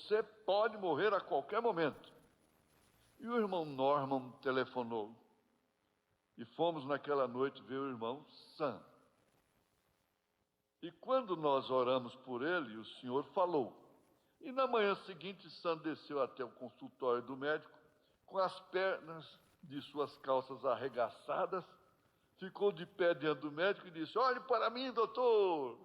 você pode morrer a qualquer momento. E o irmão Norman telefonou. E fomos naquela noite ver o irmão Sam. E quando nós oramos por ele, o Senhor falou. E na manhã seguinte, Sam desceu até o consultório do médico, com as pernas de suas calças arregaçadas, ficou de pé diante do médico e disse: olhe para mim, doutor.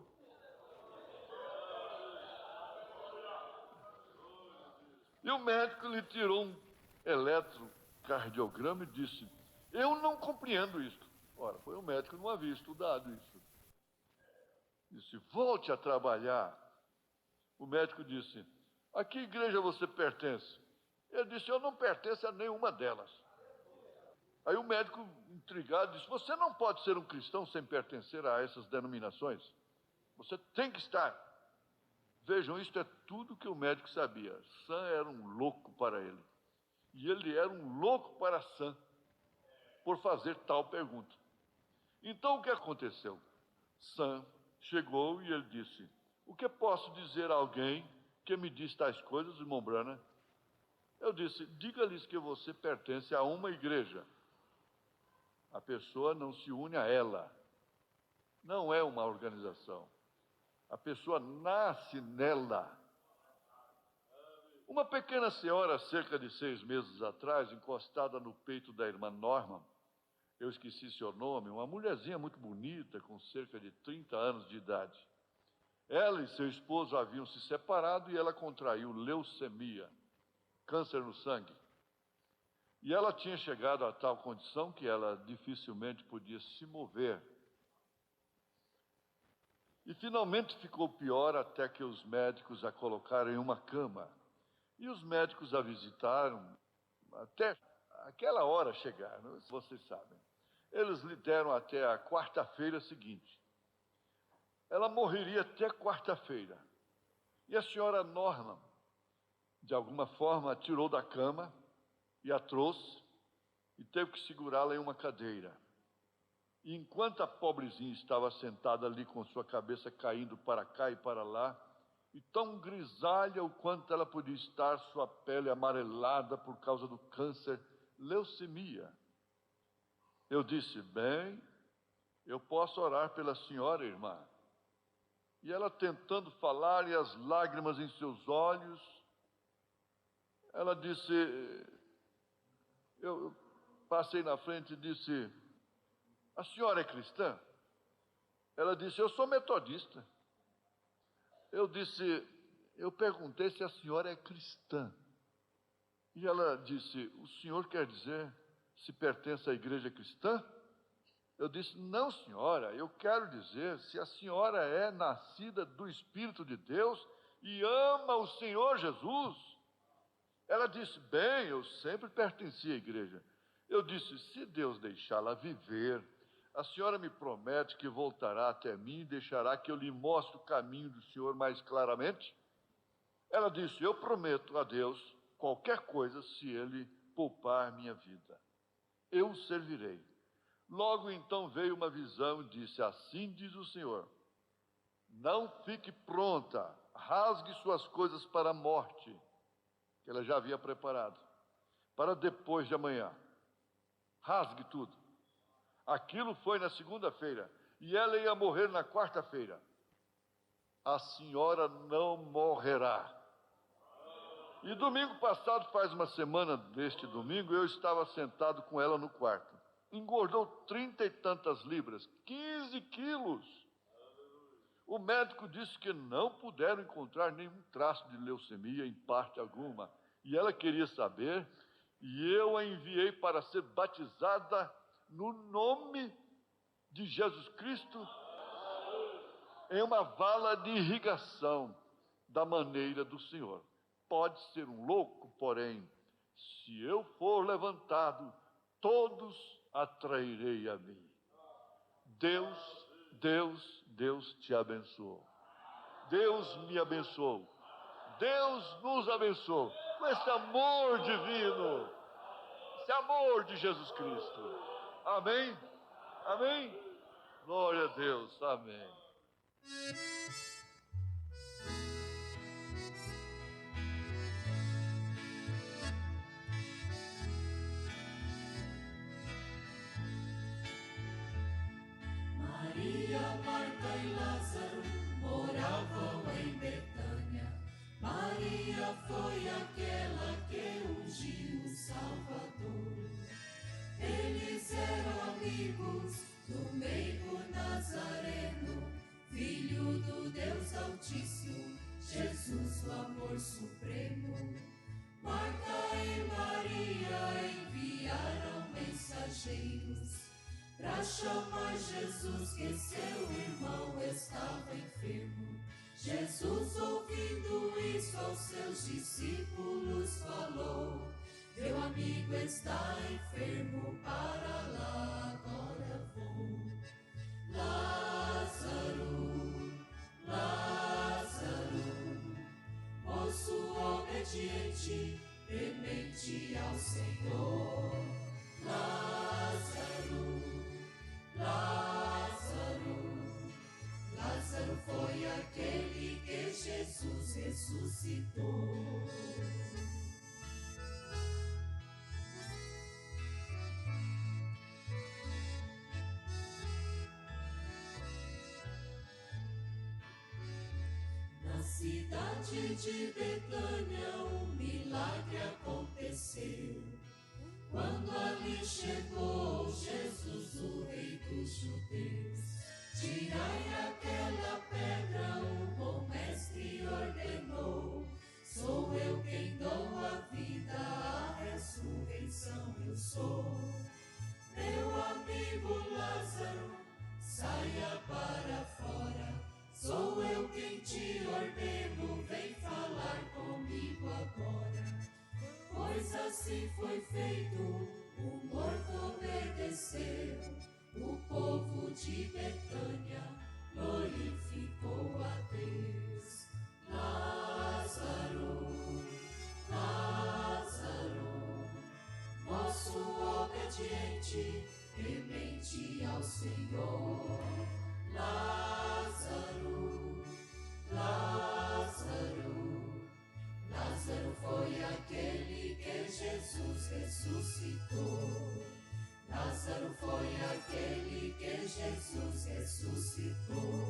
E o médico lhe tirou um eletrocardiograma e disse: eu não compreendo isso. Ora, foi o médico que não havia estudado isso. Disse: volte a trabalhar. O médico disse: a que igreja você pertence? Ele disse: eu não pertenço a nenhuma delas. Aí o médico, intrigado, disse: você não pode ser um cristão sem pertencer a essas denominações. Você tem que estar. Vejam, isto é tudo que o médico sabia. Sam era um louco para ele. E ele era um louco para Sam, por fazer tal pergunta. Então o que aconteceu? Sam chegou e ele disse: o que posso dizer a alguém que me diz tais coisas, irmão Branham? Eu disse: diga-lhes que você pertence a uma igreja. A pessoa não se une a ela. Não é uma organização. A pessoa nasce nela. Uma pequena senhora, cerca de 6 meses atrás, encostada no peito da irmã Norma, eu esqueci seu nome, uma mulherzinha muito bonita, com cerca de 30 anos de idade. Ela e seu esposo haviam se separado e ela contraiu leucemia, câncer no sangue. E ela tinha chegado a tal condição que ela dificilmente podia se mover. E finalmente ficou pior até que os médicos a colocaram em uma cama. E os médicos a visitaram até aquela hora chegar, vocês sabem. Eles lhe deram até a quarta-feira seguinte. Ela morreria até quarta-feira. E a senhora Norman, de alguma forma, a tirou da cama e a trouxe e teve que segurá-la em uma cadeira. E enquanto a pobrezinha estava sentada ali com sua cabeça caindo para cá e para lá, e tão grisalha o quanto ela podia estar, sua pele amarelada por causa do câncer, leucemia. Eu disse: bem, eu posso orar pela senhora, irmã. E ela tentando falar e as lágrimas em seus olhos, ela disse, eu passei na frente e disse: a senhora é cristã? Ela disse: eu sou metodista. Eu perguntei se a senhora é cristã. E ela disse: o senhor quer dizer se pertence à igreja cristã? Eu disse: não, senhora, eu quero dizer se a senhora é nascida do Espírito de Deus e ama o Senhor Jesus. Ela disse: bem, eu sempre pertenci à igreja. Eu disse: se Deus deixá-la viver, a senhora me promete que voltará até mim e deixará que eu lhe mostre o caminho do Senhor mais claramente? Ela disse: eu prometo a Deus qualquer coisa se Ele poupar minha vida. Eu o servirei. Logo então veio uma visão e disse: assim diz o Senhor, não fique pronta, rasgue suas coisas para a morte, que ela já havia preparado, para depois de amanhã. Rasgue tudo. Aquilo foi na segunda-feira, e ela ia morrer na quarta-feira. A senhora não morrerá. E domingo passado, faz uma semana deste domingo, eu estava sentado com ela no quarto. Engordou 30 e tantas libras, 15 quilos. O médico disse que não puderam encontrar nenhum traço de leucemia em parte alguma. E ela queria saber, e eu a enviei para ser batizada no nome de Jesus Cristo em uma vala de irrigação da maneira do Senhor. Pode ser um louco, porém, se eu for levantado, todos atrairei a mim. Deus te abençoou. Deus me abençoou. Deus nos abençoou com esse amor divino, esse amor de Jesus Cristo. Amém? Amém? Glória a Deus. Amém. Maria foi aquela que ungiu o Salvador. Eles eram amigos do meio Nazareno, filho do Deus Altíssimo, Jesus, o amor supremo. Marta e Maria enviaram mensageiros para chamar Jesus, que seu irmão estava enfermo. Jesus, ouvindo isso, aos seus discípulos falou: meu amigo está enfermo, para lá agora vou. Lázaro, Lázaro, moço obediente, temente ao Senhor. Lázaro, Lázaro, Lázaro foi aquele que Jesus ressuscitou. Na cidade de Betânia um milagre aconteceu. Quando ali chegou Jesus, o rei dos judeus, tirai aquela pedra, o bom mestre ordenou. Sou eu quem dou a vida, a ressurreição eu sou. Meu amigo Lázaro, saia para fora. Sou eu quem te ordeno, vem falar comigo agora. Pois assim foi feito, o morto obedeceu. O povo de Betânia glorificou a Deus. Lázaro, Lázaro, moço obediente, temente ao Senhor. Lázaro, Lázaro, Lázaro foi aquele que Jesus ressuscitou. Lázaro foi aquele que Jesus ressuscitou.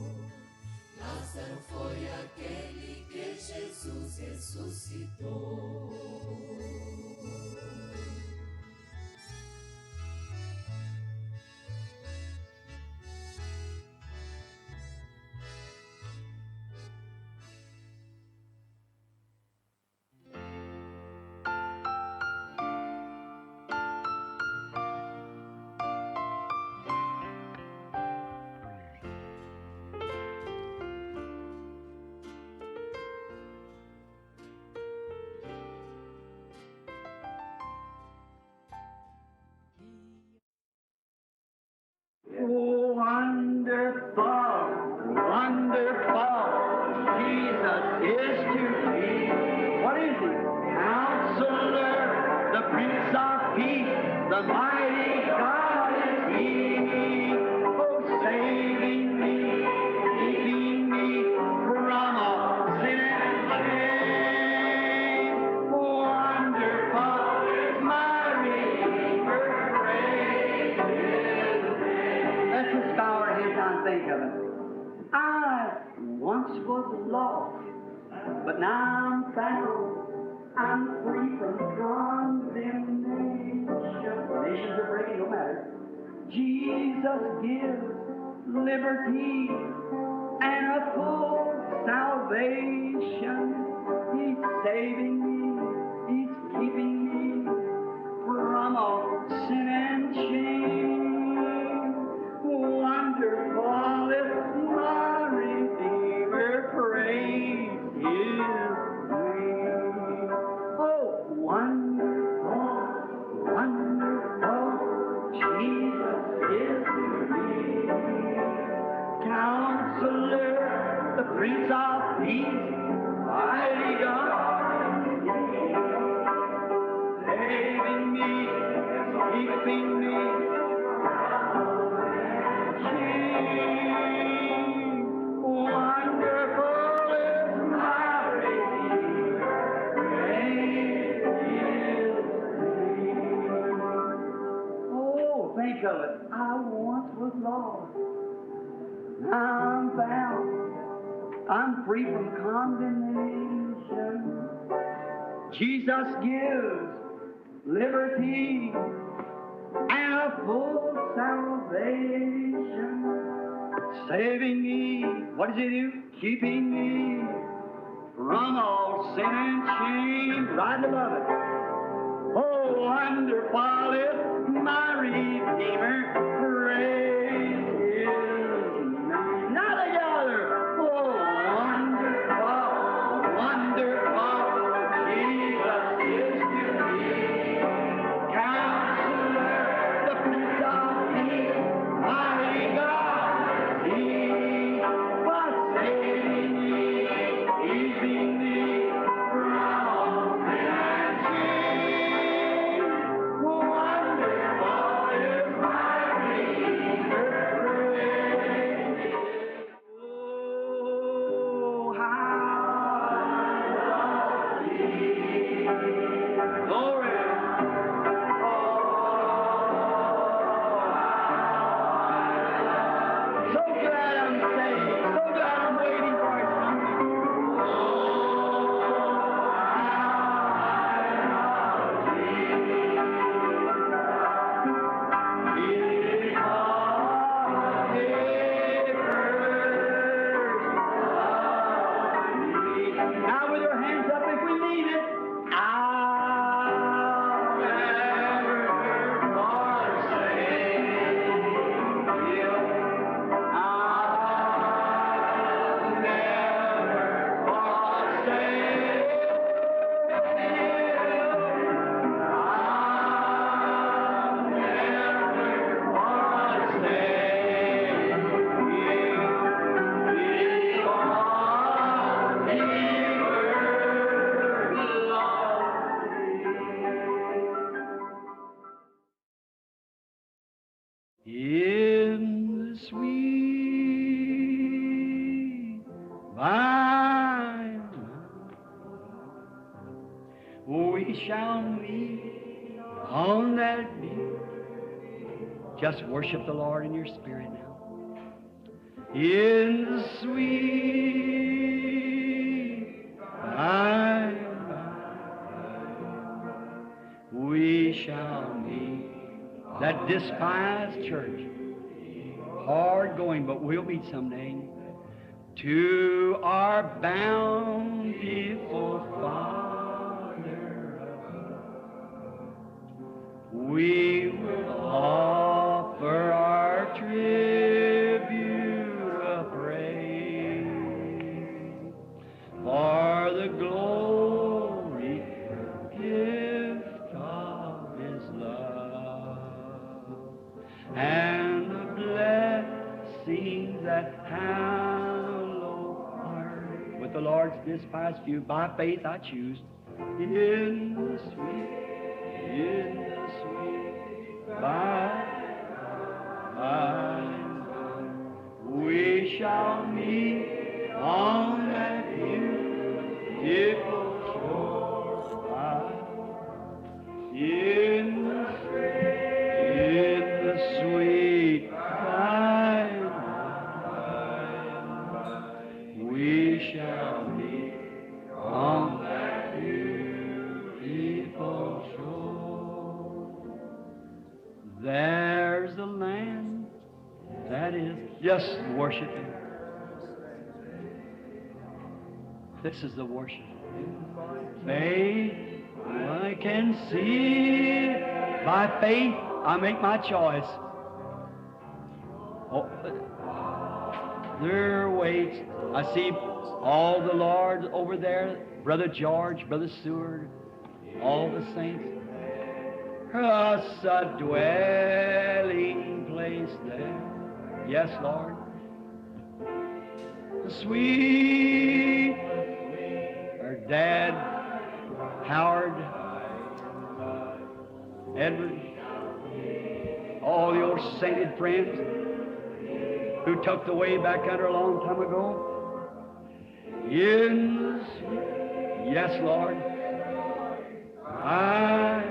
Lázaro foi aquele que Jesus ressuscitou. Wonderful, wonderful, Jesus is to me. What is he? Counselor, the Prince of Peace, the mighty God is he. Oh, saving me, keeping me from all sin and shame. Wonderful is my Redeemer, praise his name. Let's just bow our heads and think of it. I once was lost, but now I'm found. I'm free from condemnation. Nations are breaking, no matter. Jesus gives liberty and a full salvation. He's saving me, He's keeping me from all sin and shame. Wonderful is my Redeemer, praise His name. Oh, wonderful, wonderful, Jesus is to me. Counselor, the Prince of Peace, mighty God, saving me, keeping me. Wonderful is my Redeemer, praise His name. Oh, think of it. I once was lost. Now I'm found. I'm free from condemnation. Jesus gives liberty and a full salvation, saving me. What does He do? Keeping me from all sin and shame. Right above it. Oh, wonderful is my Redeemer. Praise His name. Now together. Oh, wonderful, wonderful. Jesus is to me. Counselor, the Prince of Peace, mighty God. He was saving me, keeping me from all sin and shame. Wonderful is my Redeemer. Oh, how glory. So glad I'm saved. So glad I'm waiting for His coming. Now with your hands up if we mean it. I'll never forsake you. I'll never forsake you. I'll in the sweet by we shall meet on that beach. Just worship the Lord in your spirit now. In the sweet by we shall meet. That despised church, hard going, but we'll meet someday. To our bountiful Father, we will offer our tribute of praise for the glory gift of His love and the blessings that hallow our with the Lord's despised few. By faith I choose in the sweet by we shall meet on that beautiful shore in the sweet by we shall meet on that beautiful shore. There's a land that is just worshiping. This is the worship. Faith, I can see by faith. I make my choice. Oh, there waits. I see all the Lord over there, Brother George, Brother Seward, all the saints. Us a dwelling place there. Yes, Lord. The sweet, our Dad, Howard, Edward, all the old sainted friends who tucked away back under a long time ago. Yes, Lord. By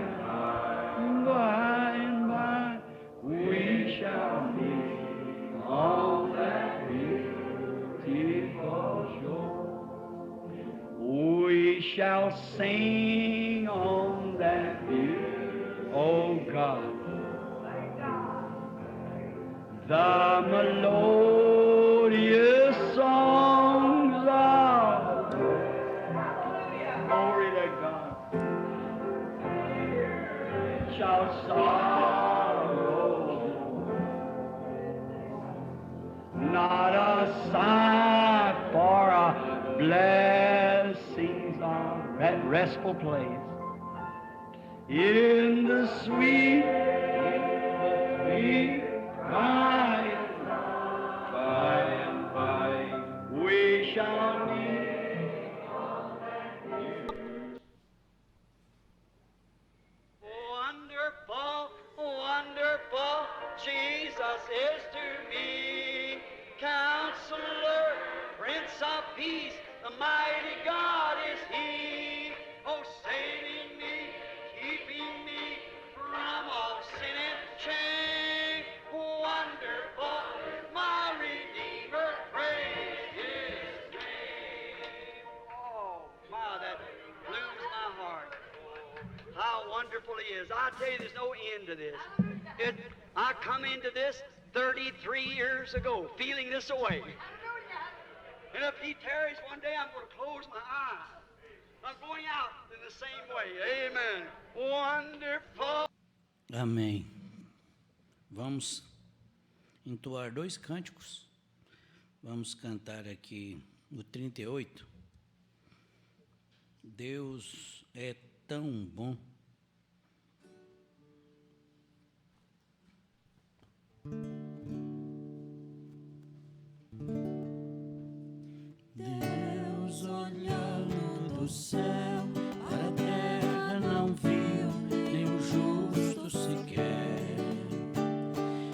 and by, we shall meet on that beautiful shore. We shall shall sing on that view, oh God, the melodious songs of glory to God shall sorrow not a sigh for a blessings of restful place in the sweet by and by we shall meet. Wonderful, wonderful, Jesus is to me, Counselor, Prince of Peace, the mighty God is He, oh, saving me, keeping me from all sin and shame. Wonderful, my Redeemer, praise His name. Oh, my, that blooms my heart. How wonderful He is. I tell you, there's no end to this. I come into this 33 years ago, feeling this away. And if He tarries one day, I'm going to close my eyes. I'm going out in the same way. Amen. Wonderful. Amém. Vamos entoar 2 cânticos. Vamos cantar aqui o 38. Deus é tão bom. Deus olhando do céu para a terra não viu nenhum justo sequer.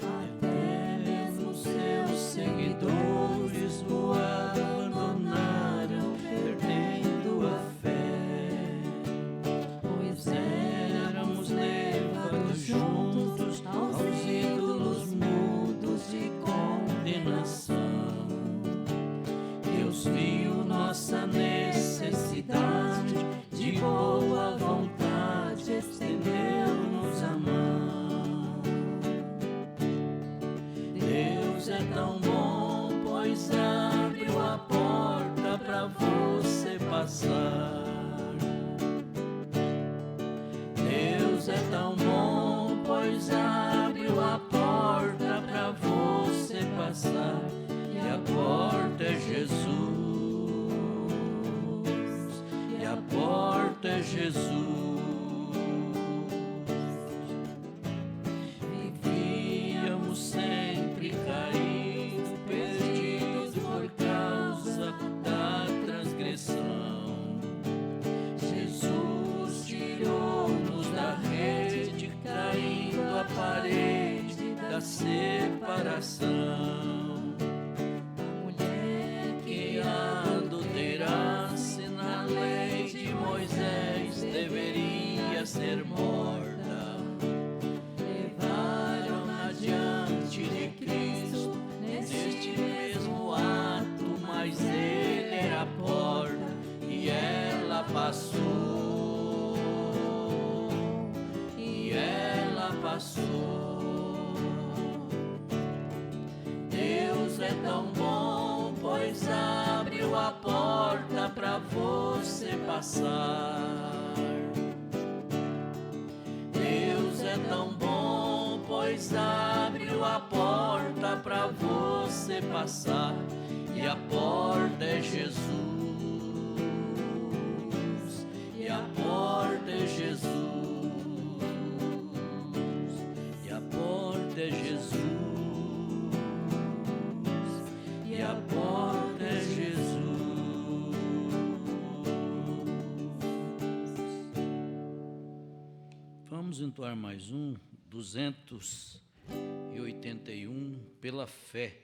Até mesmo seus seguidores o abandonaram, perdendo a fé. Pois éramos levados juntos aos ídolos mudos de condenação. Deus viu nossa necessidade, de boa vontade estendeu-nos a mão. Deus é tão bom, pois abriu a porta para você passar. Deus é tão bom, pois abriu a porta para você passar. E a porta é Jesus, e a porta é Jesus. Vivíamos sempre caídos, perdidos por causa da transgressão. Jesus tirou-nos da rede, caindo a parede da separação. Ser morta, levaram adiante de Cristo neste mesmo ato, mas Ele era a porta e ela passou, e ela passou. Deus é tão bom, pois abriu a porta para você passar. É tão bom, pois abriu a porta para você passar, e a porta é Jesus, e a porta é Jesus, e a porta é Jesus, e a porta é Jesus. Vamos entoar mais um, 281, pela fé.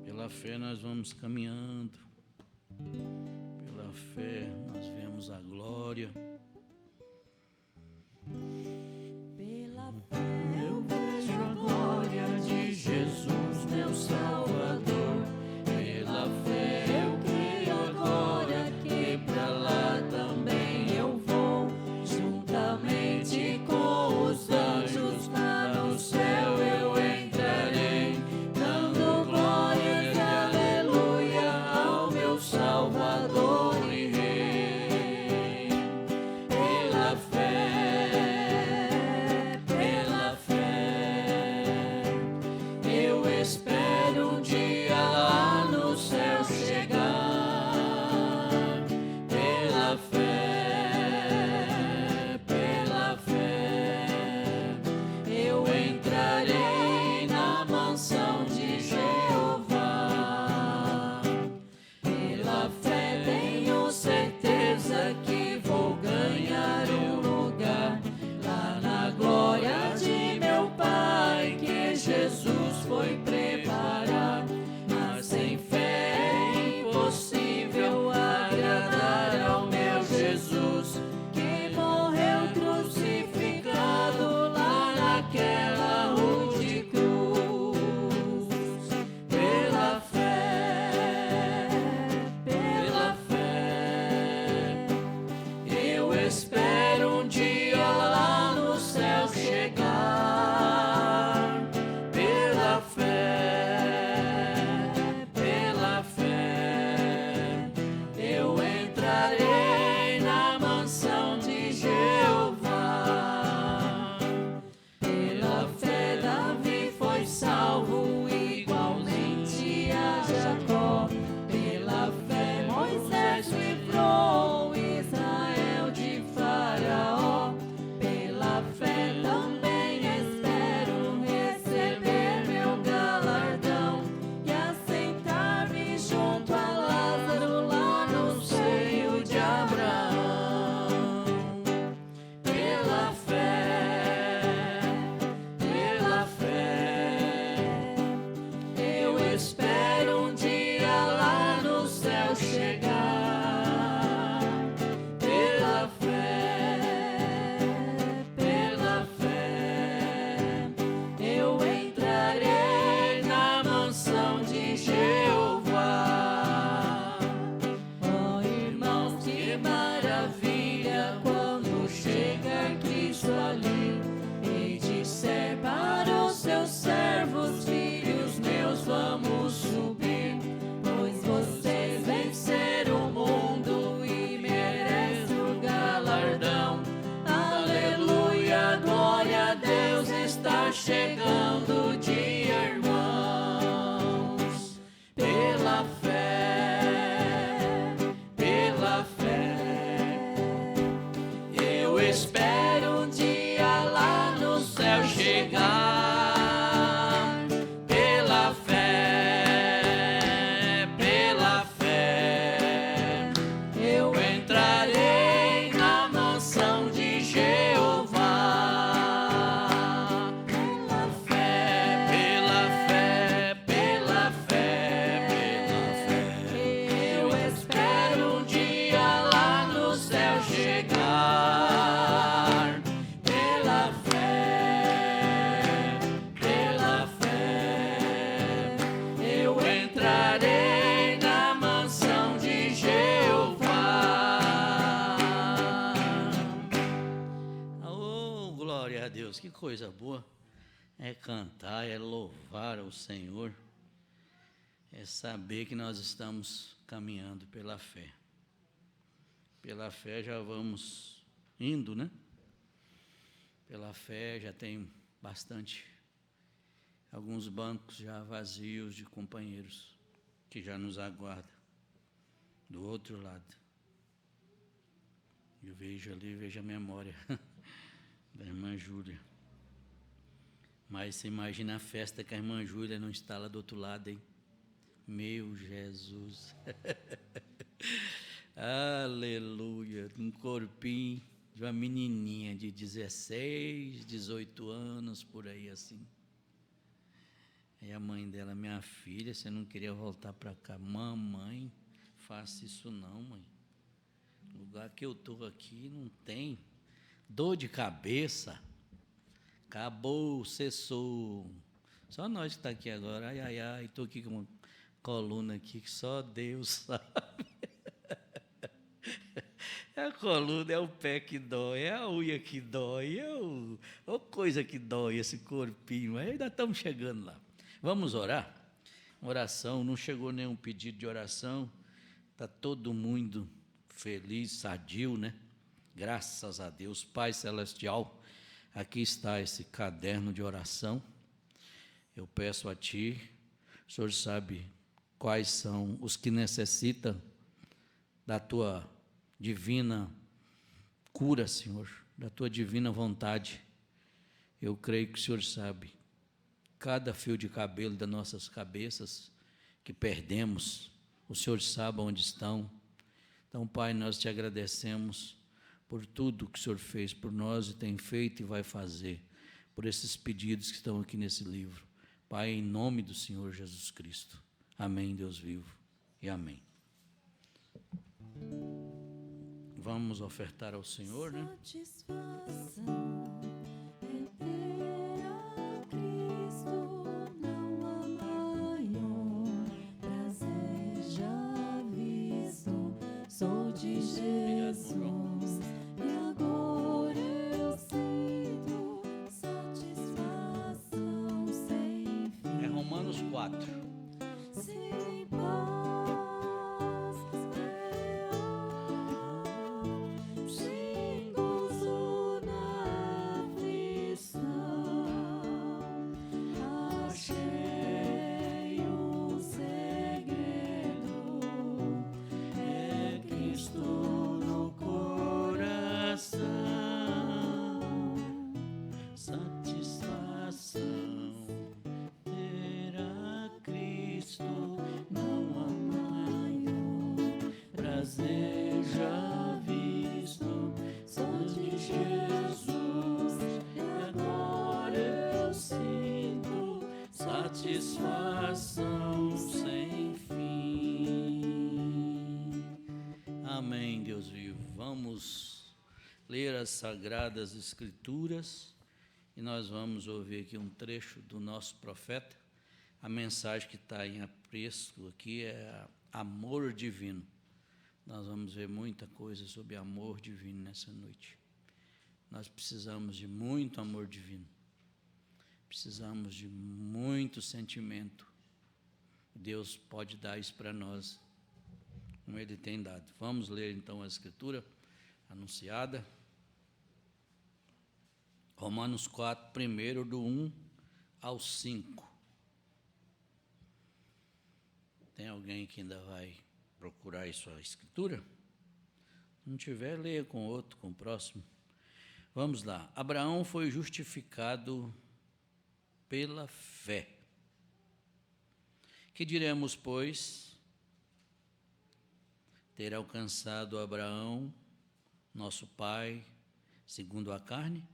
Pela fé nós vamos caminhando, pela fé nós vemos a glória. Pela fé eu vejo a glória de Jesus, meu Salvador. Pela fé eu creio agora que pra lá chegar. Pela fé, eu entrarei na mansão de Jeová. Oh, glória a Deus, que coisa boa. É cantar, é louvar ao Senhor, é saber que nós estamos caminhando pela fé. Pela fé já vamos indo, né? Pela fé já tem bastante, alguns bancos já vazios de companheiros que já nos aguardam do outro lado. Eu vejo ali, vejo a memória da irmã Júlia. Mas você imagina a festa que a irmã Júlia não está lá do outro lado, hein? Meu Jesus. Aleluia. Um corpinho de uma menininha de 16, 18 anos, por aí assim. Aí a mãe dela, minha filha, você não queria voltar para cá? Mamãe, faça isso não, mãe. O lugar que eu estou aqui não tem dor de cabeça. Acabou, cessou. Só nós que está aqui agora. Ai, ai, ai, estou aqui com uma coluna aqui que só Deus sabe. É a coluna, é o pé que dói, é a unha que dói, é a coisa que dói, esse corpinho. Mas ainda estamos chegando lá. Vamos orar? Oração, não chegou nenhum pedido de oração. Está todo mundo feliz, sadio, né? Graças a Deus. Pai Celestial, aqui está esse caderno de oração. Eu peço a Ti, o Senhor sabe quais são os que necessitam da Tua divina cura, Senhor, da Tua divina vontade. Eu creio que o Senhor sabe cada fio de cabelo das nossas cabeças que perdemos, o Senhor sabe onde estão. Então, Pai, nós Te agradecemos por tudo que o Senhor fez por nós e tem feito e vai fazer, por esses pedidos que estão aqui nesse livro. Pai, em nome do Senhor Jesus Cristo. Amém, Deus vivo, e amém. Vamos ofertar ao Senhor, né? Satisfação é ter a Cristo, não há maior prazer já visto. Sou de Jesus e agora eu sinto satisfação sem fim. É Romanos 4. Sem paz real, sem gozo na aflição, achei um segredo, é Cristo no coração, satisfação. Ter a Cristo não há maior prazer já visto. Sou de Jesus e agora eu sinto satisfação sem fim. Amém, Deus vivo. Vamos ler as Sagradas Escrituras e nós vamos ouvir aqui um trecho do nosso profeta. A mensagem que está em apreço aqui é amor divino. Nós vamos ver muita coisa sobre amor divino nessa noite. Nós precisamos de muito amor divino. Precisamos de muito sentimento. Deus pode dar isso para nós, como Ele tem dado. Vamos ler então a Escritura anunciada. Romanos 4, primeiro do 1 ao 5. Tem alguém que ainda vai procurar aí sua escritura? Se não tiver, leia com outro, com o próximo. Vamos lá. Abraão foi justificado pela fé. Que diremos, pois? Ter alcançado Abraão, nosso pai, segundo a carne?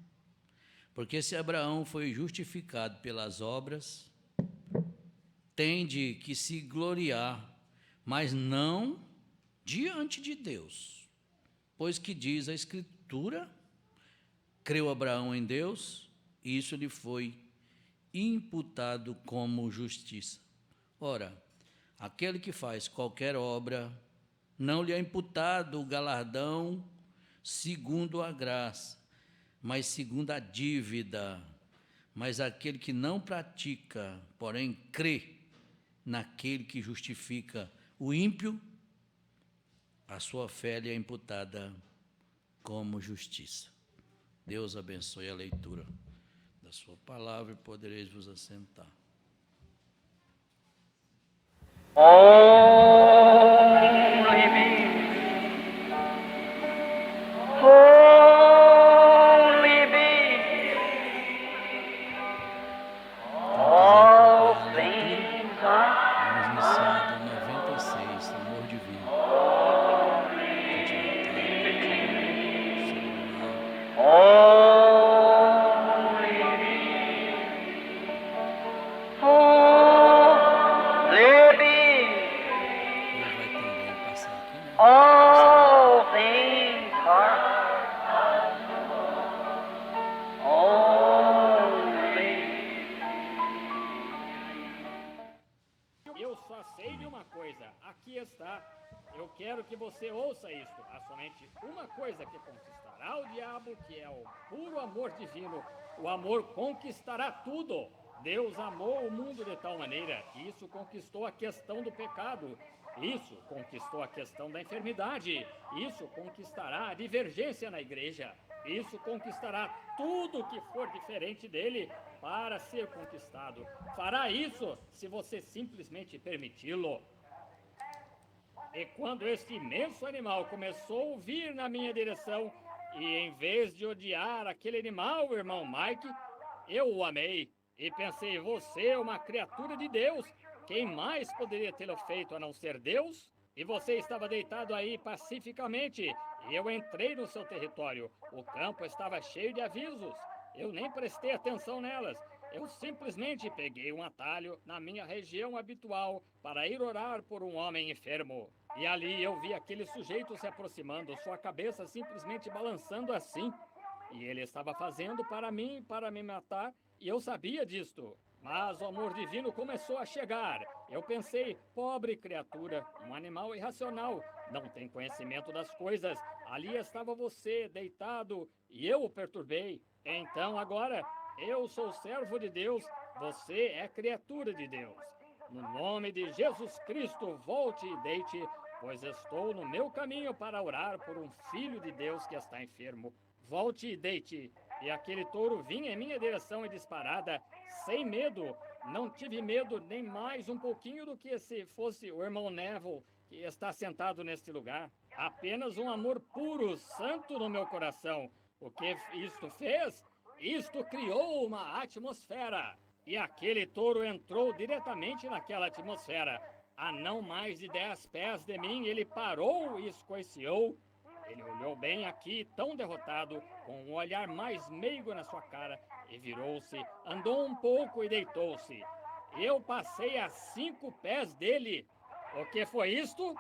Porque se Abraão foi justificado pelas obras, tem de que se gloriar, mas não diante de Deus, Pois que diz a Escritura, creu Abraão em Deus, e isso lhe foi imputado como justiça. Ora, aquele que faz qualquer obra, não lhe é imputado o galardão segundo a graça, mas segundo a dívida. Mas aquele que não pratica, porém crê naquele que justifica o ímpio, a sua fé lhe é imputada como justiça. Deus abençoe a leitura da sua palavra e podereis vos assentar. Only me, only me, all things are Vamos iniciar do 96, Amor Divino. only me, only me, Ele vai também passar aqui, né? all things are only. Eu só sei de uma coisa, aqui está. Eu quero que você ouça isto. Há somente uma coisa que conquistará o diabo, que é o puro amor divino. O amor conquistará tudo. Deus amou o mundo de tal maneira que isso conquistou a questão do pecado. Isso conquistou a questão da enfermidade. Isso conquistará a divergência na igreja. Isso conquistará tudo que for diferente dele para ser conquistado. Fará isso se você simplesmente permiti-lo. E quando este imenso animal começou a vir na minha direção, e em vez de odiar aquele animal, irmão Mike, eu o amei. E pensei, você é uma criatura de Deus. Quem mais poderia tê-lo feito a não ser Deus? E você estava deitado aí pacificamente, e eu entrei no seu território. O campo estava cheio de avisos. Eu nem prestei atenção nelas. Eu simplesmente peguei um atalho na minha região habitual para ir orar por um homem enfermo. E ali eu vi aquele sujeito se aproximando, sua cabeça simplesmente balançando assim. E ele estava fazendo para mim, para me matar, e eu sabia disto. Mas o amor divino começou a chegar. Eu pensei, pobre criatura, um animal irracional, não tem conhecimento das coisas. Ali estava você, deitado, e eu o perturbei. Então agora, eu sou servo de Deus, você é criatura de Deus. No nome de Jesus Cristo, volte e deite, pois estou no meu caminho para orar por um filho de Deus que está enfermo. Volte e deite. E aquele touro vinha em minha direção e disparada, sem medo. Não tive medo nem mais um pouquinho do que se fosse o irmão Neville, que está sentado neste lugar. Apenas um amor puro, santo no meu coração. O que isto fez? Isto criou uma atmosfera. E aquele touro entrou diretamente naquela atmosfera. A não mais de 10 pés de mim, ele parou e escoiciou. Ele olhou bem aqui, tão derrotado, com um olhar mais meigo na sua cara, e virou-se, andou um pouco e deitou-se. Eu passei a 5 pés dele. O que foi isto?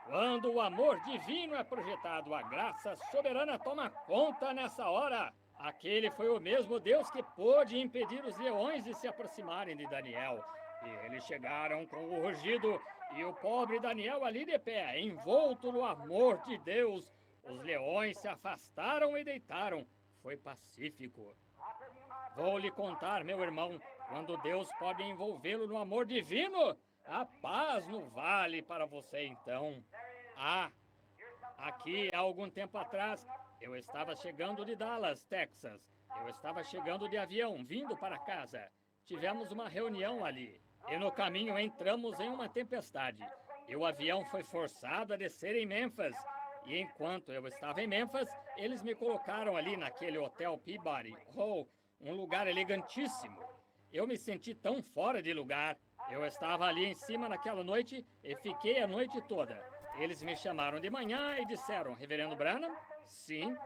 Quando o amor divino é projetado, a graça soberana toma conta nessa hora. Aquele foi o mesmo Deus que pôde impedir os leões de se aproximarem de Daniel. E eles chegaram com o rugido, e o pobre Daniel ali de pé, envolto no amor de Deus. Os leões se afastaram e deitaram. Foi pacífico. Vou lhe contar, meu irmão, quando Deus pode envolvê-lo no amor divino, a paz no vale para você então. Aqui há algum tempo atrás, eu estava chegando de Dallas, Texas. Eu estava chegando de avião, vindo para casa. Tivemos uma reunião ali. E no caminho entramos em uma tempestade. E o avião foi forçado a descer em Memphis. E enquanto eu estava em Memphis, eles me colocaram ali naquele hotel Peabody. Oh, um lugar elegantíssimo. Eu me senti tão fora de lugar. Eu estava ali em cima naquela noite e fiquei a noite toda. Eles me chamaram de manhã e disseram, Reverendo Branham? Sim.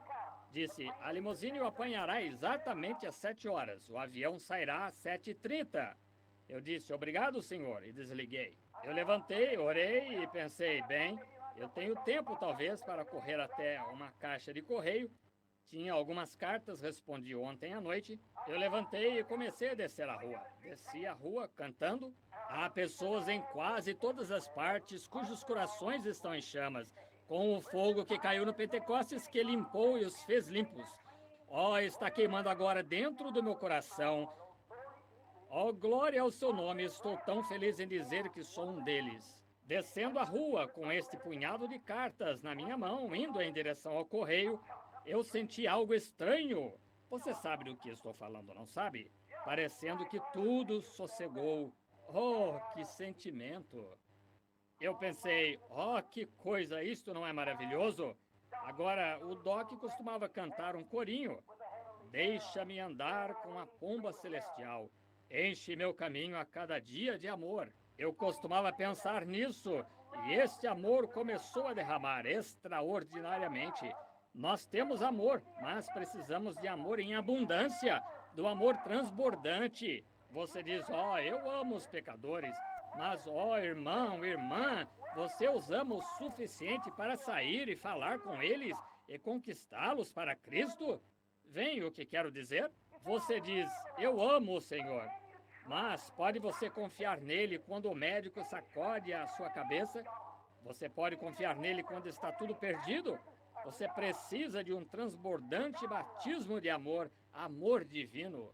Disse, a limusine o apanhará exatamente às 7 horas. O avião sairá às 7h30. Eu disse, obrigado, senhor, e desliguei. Eu levantei, orei e pensei, bem, Eu tenho tempo, talvez, para correr até uma caixa de correio. Tinha algumas cartas, respondi ontem à noite. Eu levantei e comecei a descer a rua. Desci a rua cantando. Há pessoas em quase todas as partes cujos corações estão em chamas, com o fogo que caiu no Pentecostes, que limpou e os fez limpos. Ó, está queimando agora dentro do meu coração. Ó, glória ao seu nome, estou tão feliz em dizer que sou um deles. Descendo a rua com este punhado de cartas na minha mão, indo em direção ao correio, eu senti algo estranho. Você sabe do que estou falando, não sabe? Parecendo que tudo sossegou. Oh, que sentimento! Eu pensei, oh, que coisa, isto não é maravilhoso? Agora, o Doc costumava cantar um corinho. Deixa-me andar com a pomba celestial. Enche meu caminho a cada dia de amor. Eu costumava pensar nisso, e este amor começou a derramar extraordinariamente. Nós temos amor, mas precisamos de amor em abundância, do amor transbordante. Você diz, ó, eu amo os pecadores, mas, ó, irmão, irmã, você os ama o suficiente para sair e falar com eles e conquistá-los para Cristo? Vem o que quero dizer? Você diz, eu amo o Senhor. Mas pode você confiar nele quando o médico sacode a sua cabeça? Você pode confiar nele quando está tudo perdido? Você precisa de um transbordante batismo de amor, amor divino.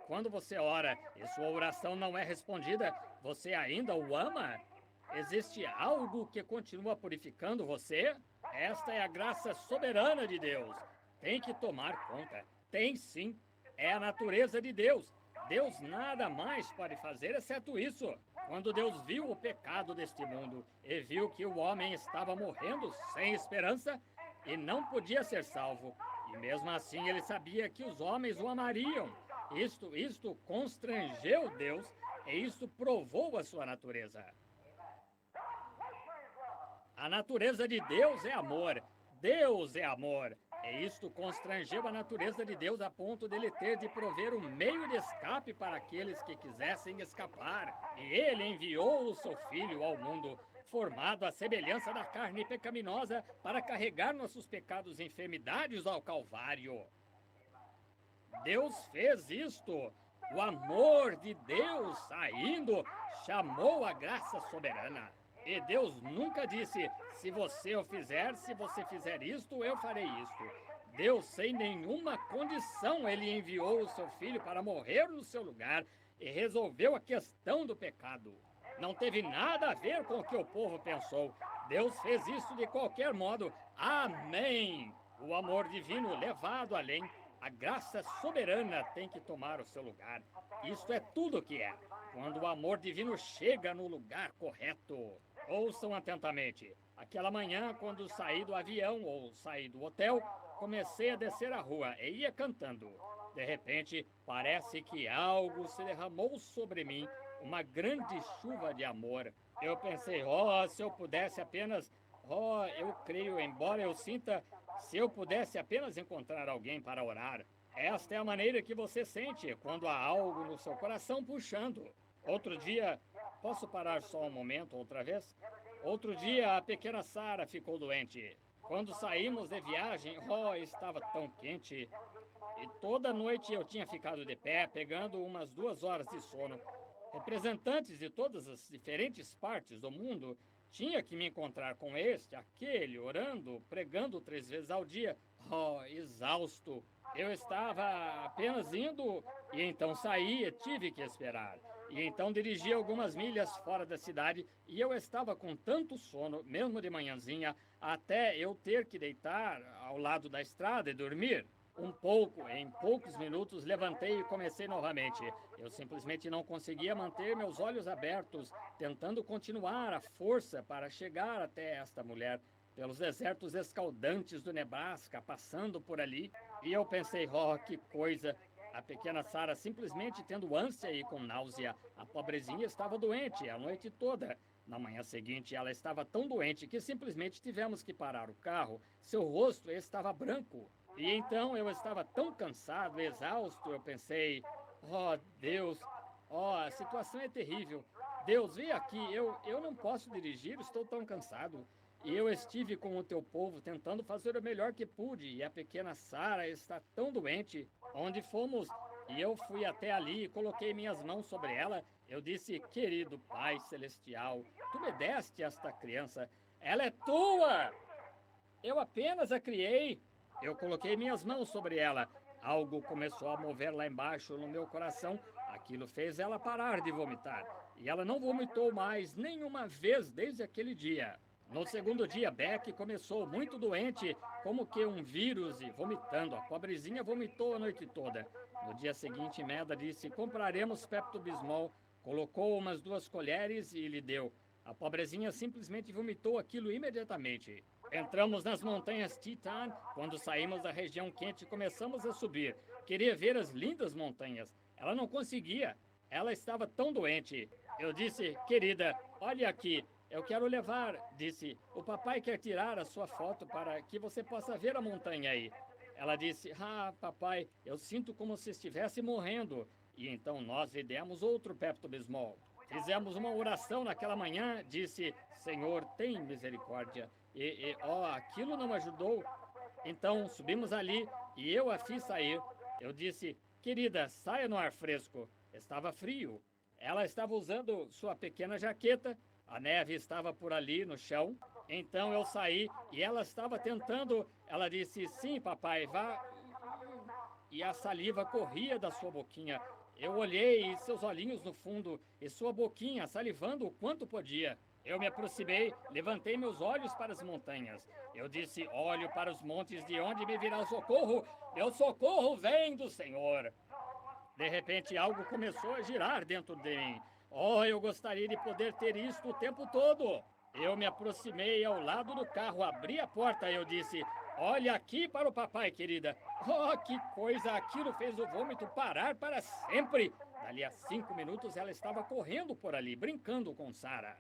Quando você ora e sua oração não é respondida, você ainda o ama? Existe algo que continua purificando você? Esta é a graça soberana de Deus. Tem que tomar conta. Tem sim. É a natureza de Deus. Deus nada mais pode fazer exceto isso. Quando Deus viu o pecado deste mundo e viu que o homem estava morrendo sem esperança e não podia ser salvo, e mesmo assim ele sabia que os homens o amariam. Isto constrangeu Deus e isto provou a sua natureza. A natureza de Deus é amor. Deus é amor. E isto constrangeu a natureza de Deus a ponto dele ter de prover um meio de escape para aqueles que quisessem escapar. E ele enviou o seu Filho ao mundo, formado à semelhança da carne pecaminosa, para carregar nossos pecados e enfermidades ao Calvário. Deus fez isto. O amor de Deus saindo chamou a graça soberana. E Deus nunca disse, se você fizer isto, eu farei isto. Deus, sem nenhuma condição, ele enviou o seu Filho para morrer no seu lugar e resolveu a questão do pecado. Não teve nada a ver com o que o povo pensou. Deus fez isso de qualquer modo. Amém! O amor divino levado além. A graça soberana tem que tomar o seu lugar. Isto é tudo o que é. Quando o amor divino chega no lugar correto. Ouçam atentamente. Aquela manhã, quando saí do avião ou saí do hotel, comecei a descer a rua e ia cantando. De repente, parece que algo se derramou sobre mim, uma grande chuva de amor. Eu pensei, se eu pudesse apenas... eu creio, embora eu sinta, se eu pudesse apenas encontrar alguém para orar. Esta é a maneira que você sente quando há algo no seu coração puxando. Outro dia... Posso parar só um momento outra vez? Outro dia, a pequena Sara ficou doente. Quando saímos de viagem, estava tão quente. E toda noite eu tinha ficado de pé, pegando umas 2 horas de sono. Representantes de todas as diferentes partes do mundo tinha que me encontrar com aquele, orando, pregando 3 vezes ao dia. Exausto. Eu estava apenas indo e então saí e tive que esperar. E então dirigi algumas milhas fora da cidade e eu estava com tanto sono, mesmo de manhãzinha, até eu ter que deitar ao lado da estrada e dormir. Em poucos minutos levantei e comecei novamente. Eu simplesmente não conseguia manter meus olhos abertos, tentando continuar a força para chegar até esta mulher, pelos desertos escaldantes do Nebraska, passando por ali. E eu pensei, que coisa... A pequena Sara simplesmente tendo ânsia e com náusea. A pobrezinha estava doente a noite toda. Na manhã seguinte, ela estava tão doente que simplesmente tivemos que parar o carro. Seu rosto estava branco. E então eu estava tão cansado, exausto, eu pensei, Deus, a situação é terrível. Deus, vem aqui, eu não posso dirigir, estou tão cansado. E eu estive com o teu povo tentando fazer o melhor que pude, e a pequena Sara está tão doente. Onde fomos? E eu fui até ali e coloquei minhas mãos sobre ela. Eu disse, querido Pai Celestial, tu me deste esta criança, ela é tua! Eu apenas a criei. Eu coloquei minhas mãos sobre ela. Algo começou a mover lá embaixo no meu coração. Aquilo fez ela parar de vomitar. E ela não vomitou mais nenhuma vez desde aquele dia. No segundo dia, Beck começou muito doente, como que um vírus, e vomitando. A pobrezinha vomitou a noite toda. No dia seguinte, Meda disse, compraremos Pepto-Bismol. Colocou umas 2 colheres e lhe deu. A pobrezinha simplesmente vomitou aquilo imediatamente. Entramos nas montanhas Teton. Quando saímos da região quente, começamos a subir. Queria ver as lindas montanhas. Ela não conseguia. Ela estava tão doente. Eu disse, querida, olha aqui. Eu quero levar, disse, o papai quer tirar a sua foto para que você possa ver a montanha aí. Ela disse, papai, eu sinto como se estivesse morrendo. E então nós lhe demos outro Pepto-Bismol. Fizemos uma oração naquela manhã, disse, Senhor, tem misericórdia. Aquilo não ajudou. Então subimos ali e eu a fiz sair. Eu disse, querida, saia no ar fresco. Estava frio. Ela estava usando sua pequena jaqueta. A neve estava por ali no chão. Então eu saí e ela estava tentando. Ela disse, sim, papai, vá. E a saliva corria da sua boquinha. Eu olhei e seus olhinhos no fundo e sua boquinha salivando o quanto podia. Eu me aproximei, levantei meus olhos para as montanhas. Eu disse, olho para os montes de onde me virá o socorro. Meu socorro vem do Senhor. De repente algo começou a girar dentro de mim. Eu gostaria de poder ter isto o tempo todo. Eu me aproximei ao lado do carro, abri a porta e eu disse, olha aqui para o papai, querida. Que coisa, aquilo fez o vômito parar para sempre. Dali a 5 minutos ela estava correndo por ali, brincando com Sara.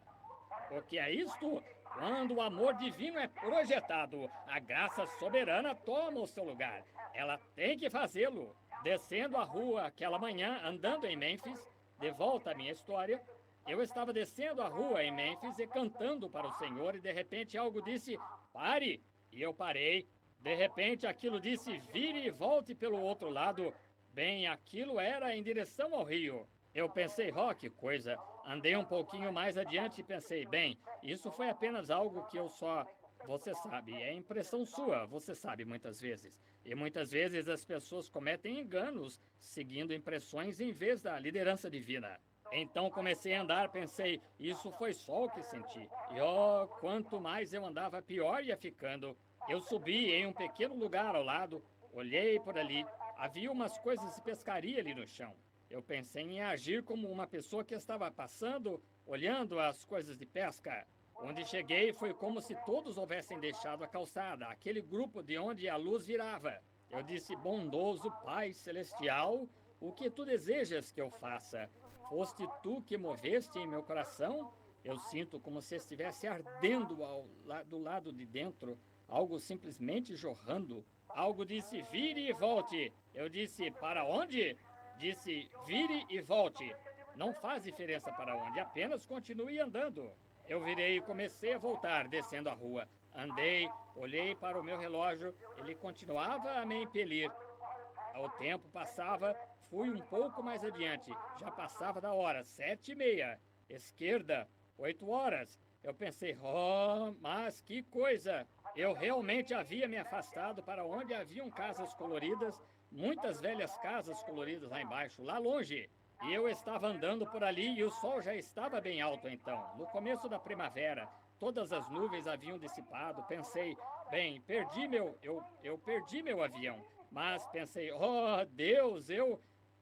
O que é isto? Quando o amor divino é projetado, a graça soberana toma o seu lugar. Ela tem que fazê-lo. Descendo a rua aquela manhã, andando em Memphis, de volta à minha história, eu estava descendo a rua em Memphis e cantando para o Senhor e de repente algo disse, pare! E eu parei. De repente aquilo disse, vire e volte pelo outro lado. Bem, aquilo era em direção ao rio. Eu pensei, que coisa. Andei um pouquinho mais adiante e pensei, bem, isso foi apenas algo que eu só... Você sabe, é impressão sua, você sabe muitas vezes. E muitas vezes as pessoas cometem enganos, seguindo impressões em vez da liderança divina. Então comecei a andar, pensei, isso foi só o que senti. E quanto mais eu andava, pior ia ficando. Eu subi em um pequeno lugar ao lado, olhei por ali, havia umas coisas de pescaria ali no chão. Eu pensei em agir como uma pessoa que estava passando, olhando as coisas de pesca. Onde cheguei foi como se todos houvessem deixado a calçada, aquele grupo de onde a luz virava. Eu disse, bondoso Pai Celestial, o que tu desejas que eu faça? Foste tu que moveste em meu coração? Eu sinto como se estivesse ardendo do lado de dentro, algo simplesmente jorrando. Algo disse, vire e volte. Eu disse, para onde? Disse, vire e volte. Não faz diferença para onde, apenas continue andando. Eu virei e comecei a voltar, descendo a rua. Andei, olhei para o meu relógio, ele continuava a me impelir. O tempo passava, fui um pouco mais adiante, já passava da hora, 7h30. Esquerda, 8 horas. Eu pensei, mas que coisa! Eu realmente havia me afastado para onde haviam casas coloridas, muitas velhas casas coloridas lá embaixo, lá longe. E eu estava andando por ali e o sol já estava bem alto então, no começo da primavera. Todas as nuvens haviam dissipado. Pensei, bem, eu perdi meu avião. Mas pensei, Deus,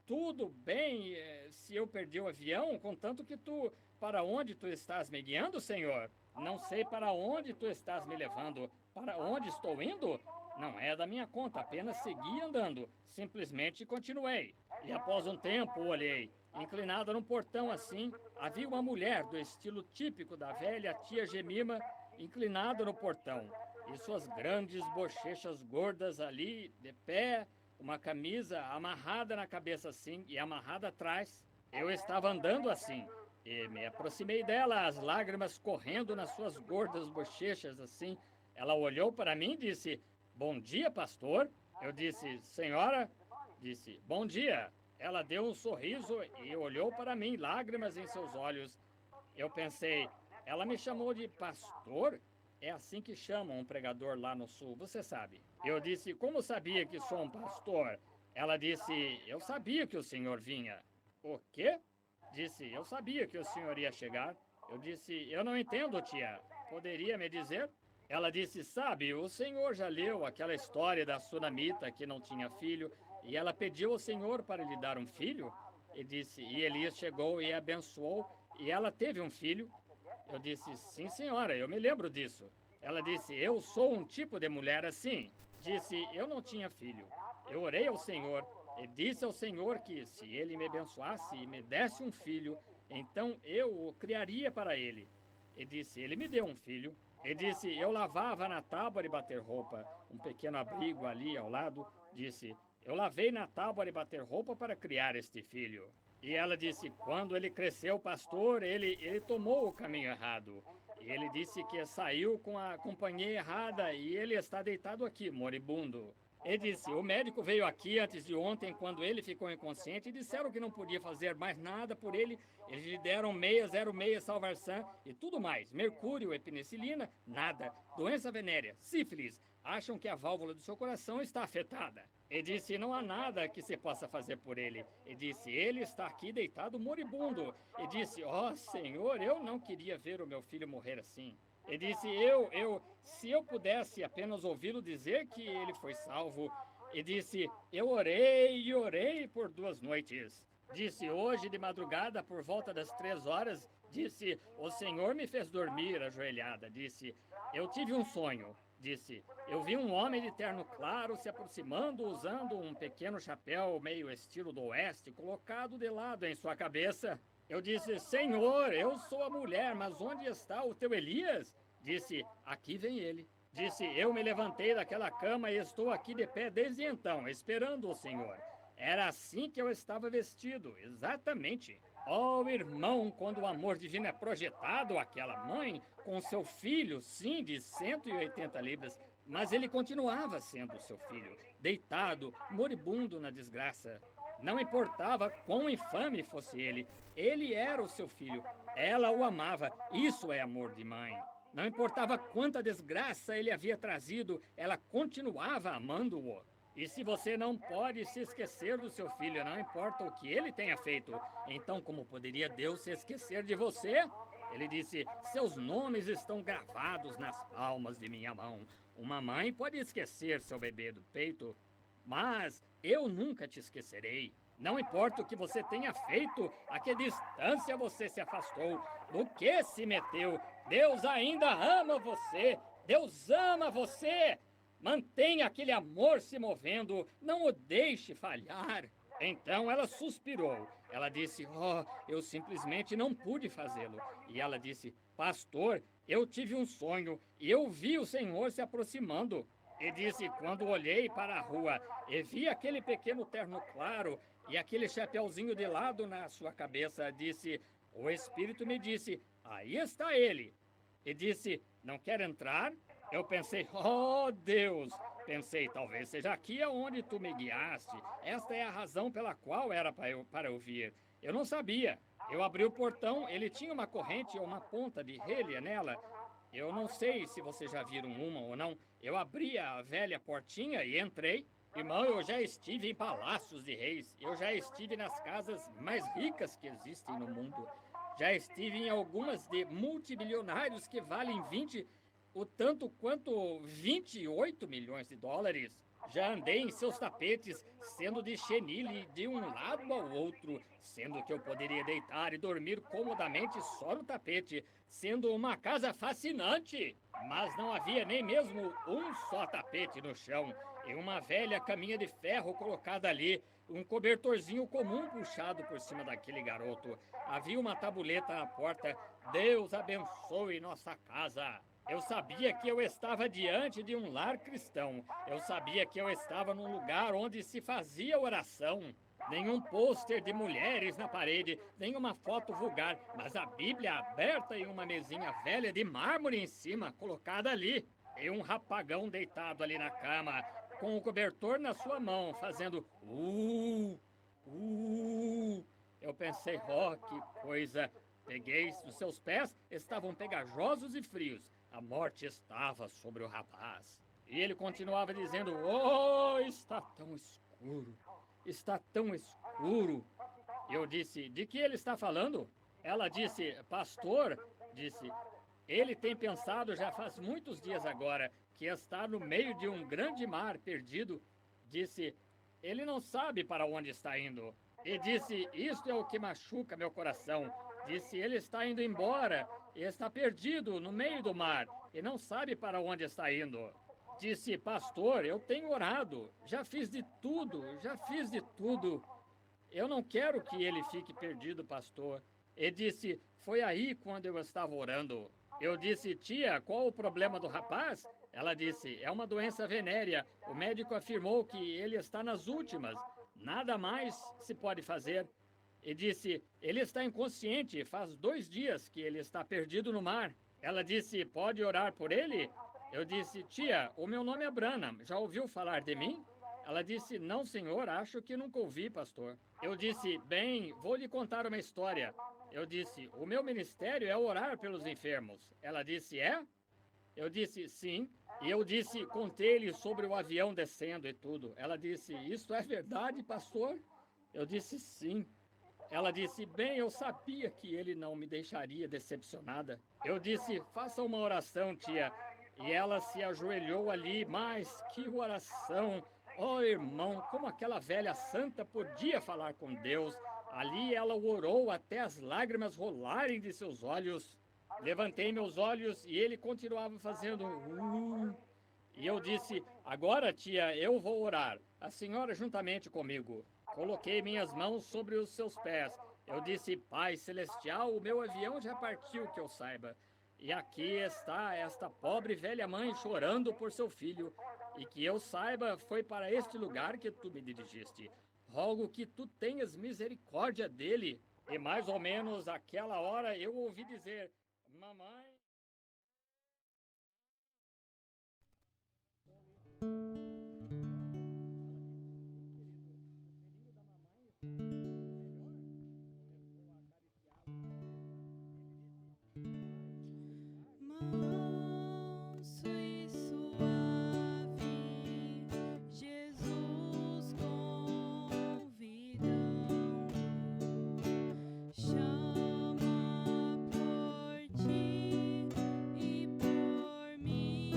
tudo bem se eu perdi o avião, contanto que para onde tu estás me guiando, Senhor? Não sei para onde tu estás me levando. Para onde estou indo? Não é da minha conta, apenas segui andando. Simplesmente continuei. E após um tempo, olhei. Inclinada num portão assim, havia uma mulher do estilo típico da velha tia Jemima, inclinada no portão. E suas grandes bochechas gordas ali, de pé, uma camisa amarrada na cabeça assim e amarrada atrás. Eu estava andando assim. E me aproximei dela, as lágrimas correndo nas suas gordas bochechas, assim. Ela olhou para mim e disse, bom dia, pastor. Eu disse, senhora? Disse, bom dia. Ela deu um sorriso e olhou para mim, lágrimas em seus olhos. Eu pensei, ela me chamou de pastor? É assim que chamam um pregador lá no sul, você sabe. Eu disse, como sabia que sou um pastor? Ela disse, eu sabia que o senhor vinha. O quê? Disse, eu sabia que o senhor ia chegar. Eu disse, eu não entendo, tia. Poderia me dizer? Ela disse, sabe, o senhor já leu aquela história da sunamita que não tinha filho e ela pediu ao senhor para lhe dar um filho? E disse, e Elias chegou e a abençoou e ela teve um filho. Eu disse, sim, senhora, eu me lembro disso. Ela disse, eu sou um tipo de mulher assim. Disse, eu não tinha filho. Eu orei ao Senhor e disse ao Senhor que se ele me abençoasse e me desse um filho, então eu o criaria para ele. E disse, ele me deu um filho. E disse, eu lavava na tábua de bater roupa, um pequeno abrigo ali ao lado. Disse, eu lavei na tábua de bater roupa para criar este filho. E ela disse, quando ele cresceu, pastor, ele tomou o caminho errado. E ele disse que saiu com a companhia errada e ele está deitado aqui, moribundo. Ele disse, o médico veio aqui antes de ontem, quando ele ficou inconsciente, e disseram que não podia fazer mais nada por ele. Eles lhe deram 606 Salvarsan e tudo mais. Mercúrio e penicilina, nada. Doença venérea, sífilis. Acham que a válvula do seu coração está afetada. Ele disse, não há nada que se possa fazer por ele. Ele disse, ele está aqui deitado moribundo. Ele disse, ó Senhor, eu não queria ver o meu filho morrer assim. Ele disse, se eu pudesse apenas ouvi-lo dizer que ele foi salvo. Ele disse, eu orei e orei por 2 noites. Disse, hoje de madrugada, por volta das 3 horas, disse, o Senhor me fez dormir ajoelhada. Disse, eu tive um sonho. Disse, eu vi um homem de terno claro se aproximando usando um pequeno chapéu meio estilo do oeste, colocado de lado em sua cabeça. Eu disse, Senhor, eu sou a mulher, mas onde está o teu Elias? Disse, aqui vem ele. Disse, eu me levantei daquela cama e estou aqui de pé desde então, esperando o Senhor. Era assim que eu estava vestido, exatamente. Oh, irmão, quando o amor divino é projetado, aquela mãe, com seu filho, sim, de 180 libras, mas ele continuava sendo seu filho, deitado, moribundo na desgraça. Não importava quão infame fosse ele era o seu filho, ela o amava, isso é amor de mãe. Não importava quanta desgraça ele havia trazido, ela continuava amando-o. E se você não pode se esquecer do seu filho, não importa o que ele tenha feito, então como poderia Deus se esquecer de você? Ele disse, seus nomes estão gravados nas palmas de minha mão. Uma mãe pode esquecer seu bebê do peito, mas eu nunca te esquecerei. Não importa o que você tenha feito, a que distância você se afastou, no que se meteu, Deus ainda ama você, Deus ama você. Mantenha aquele amor se movendo, não o deixe falhar. Então ela suspirou. Ela disse, eu simplesmente não pude fazê-lo. E ela disse, pastor, eu tive um sonho e eu vi o Senhor se aproximando. E disse, quando olhei para a rua e vi aquele pequeno terno claro e aquele chapeuzinho de lado na sua cabeça, disse, o Espírito me disse, aí está ele. E disse, não quer entrar? Eu pensei, oh Deus, pensei, talvez seja aqui aonde tu me guiaste. Esta é a razão pela qual era para eu vir. Eu não sabia. Eu abri o portão, ele tinha uma corrente ou uma ponta de relha nela. Eu não sei se vocês já viram uma ou não. Eu abri a velha portinha e entrei. Irmão, eu já estive em palácios de reis. Eu já estive nas casas mais ricas que existem no mundo. Já estive em algumas de multimilionários que valem o tanto quanto 28 milhões de dólares. Já andei em seus tapetes, sendo de chenille de um lado ao outro, sendo que eu poderia deitar e dormir comodamente só no tapete, sendo uma casa fascinante. Mas não havia nem mesmo um só tapete no chão, e uma velha caminha de ferro colocada ali, um cobertorzinho comum puxado por cima daquele garoto. Havia uma tabuleta na porta, Deus abençoe nossa casa. Eu sabia que eu estava diante de um lar cristão. Eu sabia que eu estava num lugar onde se fazia oração. nenhum pôster de mulheres na parede, nenhuma foto vulgar, mas a Bíblia aberta e uma mesinha velha de mármore em cima, colocada ali. E um rapagão deitado ali na cama, com o cobertor na sua mão, fazendo Eu pensei, que coisa. Peguei os seus pés, estavam pegajosos e frios. A morte estava sobre o rapaz. E ele continuava dizendo, está tão escuro. Está tão escuro. Eu disse, de que ele está falando? Ela disse, pastor, disse, ele tem pensado já faz muitos dias agora que está no meio de um grande mar perdido. Disse, ele não sabe para onde está indo. E disse, isto é o que machuca meu coração. Disse, ele está indo embora e está perdido no meio do mar e não sabe para onde está indo. Disse, pastor, eu tenho orado, já fiz de tudo. Eu não quero que ele fique perdido, pastor. E disse, foi aí quando eu estava orando. Eu disse, tia, qual o problema do rapaz? Ela disse, é uma doença venérea. O médico afirmou que ele está nas últimas. Nada mais se pode fazer. E disse, ele está inconsciente, faz 2 dias que ele está perdido no mar. Ela disse, pode orar por ele? Eu disse, tia, o meu nome é Branham, já ouviu falar de mim? Ela disse, não senhor, acho que nunca ouvi, pastor. Eu disse, bem, vou lhe contar uma história. Eu disse, o meu ministério é orar pelos enfermos. Ela disse, é? Eu disse, sim. E eu disse, contei-lhe sobre o avião descendo e tudo. Ela disse, isso é verdade, pastor? Eu disse, sim. Ela disse, bem, eu sabia que ele não me deixaria decepcionada. Eu disse, faça uma oração, tia. E ela se ajoelhou ali, mas que oração! Oh, irmão, como aquela velha santa podia falar com Deus. Ali ela orou até as lágrimas rolarem de seus olhos. Levantei meus olhos e ele continuava fazendo E eu disse, agora, tia, eu vou orar. A senhora juntamente comigo. Coloquei minhas mãos sobre os seus pés. Eu disse, Pai Celestial, o meu avião já partiu, que eu saiba. E aqui está esta pobre velha mãe chorando por seu filho. E que eu saiba, foi para este lugar que tu me dirigiste. Rogo que tu tenhas misericórdia dele. E mais ou menos àquela hora eu ouvi dizer, mamãe... Manso e suave, Jesus convidando, chama por ti e por mim.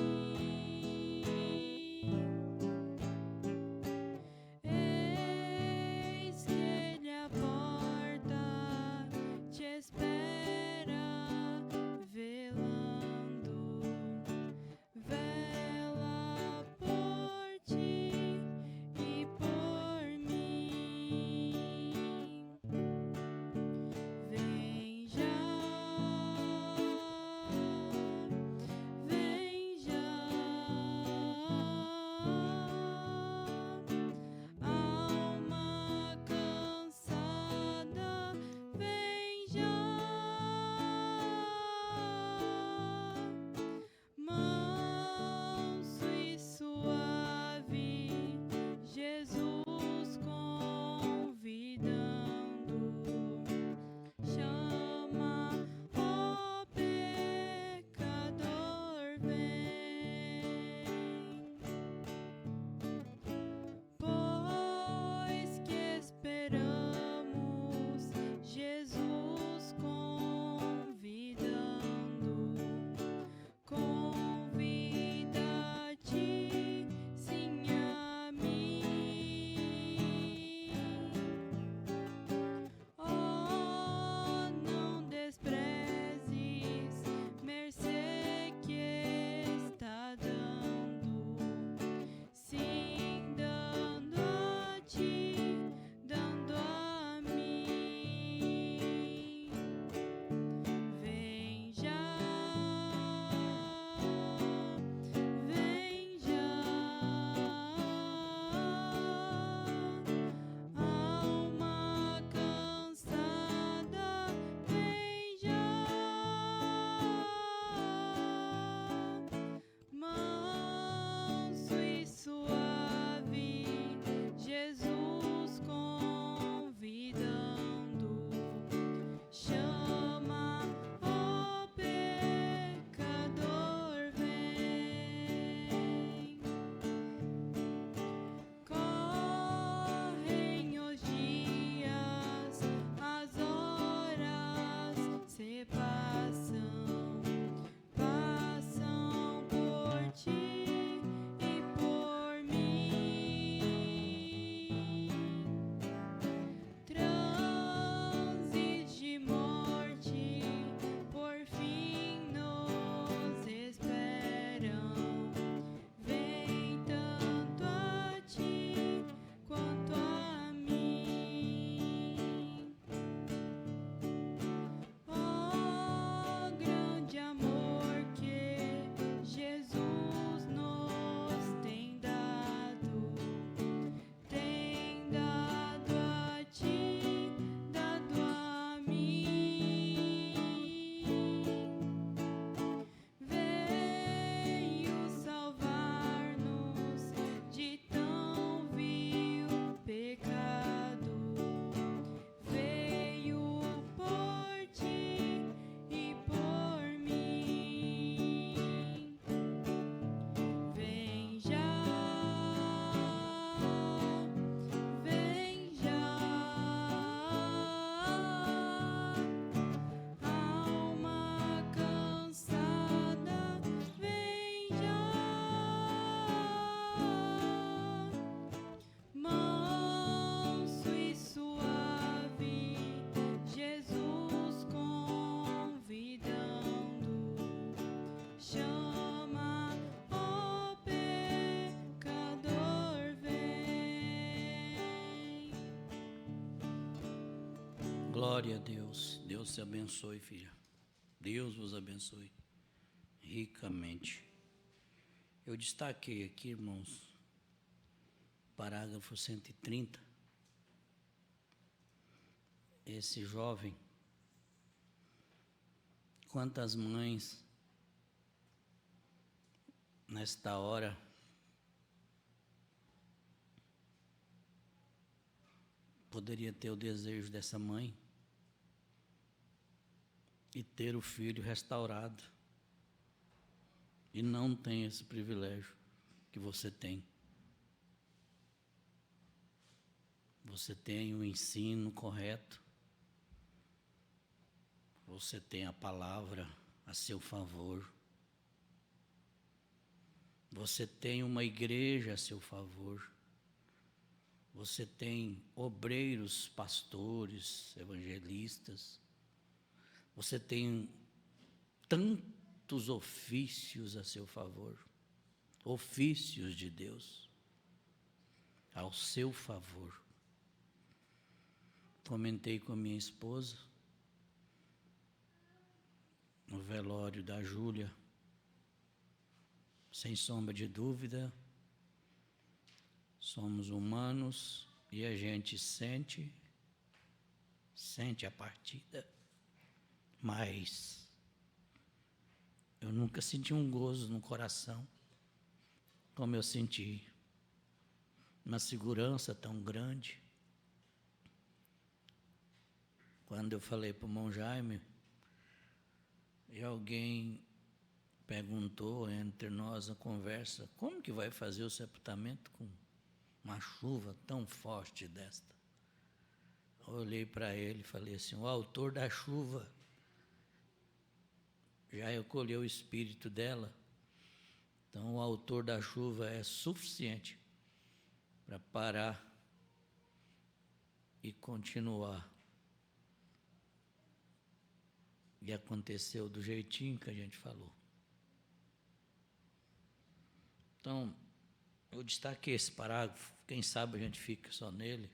Glória a Deus. Deus te abençoe, filha. Deus vos abençoe ricamente. Eu destaquei aqui, irmãos, parágrafo 130. Esse jovem, quantas mães nesta hora poderia ter o desejo dessa mãe e ter o filho restaurado, e não tem esse privilégio que você tem. Você tem o ensino correto, você tem a palavra a seu favor, você tem uma igreja a seu favor, você tem obreiros, pastores, evangelistas, você tem tantos ofícios a seu favor, ofícios de Deus ao seu favor. Comentei com a minha esposa no velório da Júlia, sem sombra de dúvida, somos humanos e a gente sente a partida, mas eu nunca senti um gozo no coração como eu senti, uma segurança tão grande. Quando eu falei para o irmão Jaime, e alguém perguntou entre nós a conversa, como que vai fazer o sepultamento com uma chuva tão forte desta? Eu olhei para ele e falei assim, o autor da chuva já recolheu o espírito dela, então o autor da chuva é suficiente para parar e continuar. E aconteceu do jeitinho que a gente falou. Então, eu destaquei esse parágrafo, quem sabe a gente fica só nele,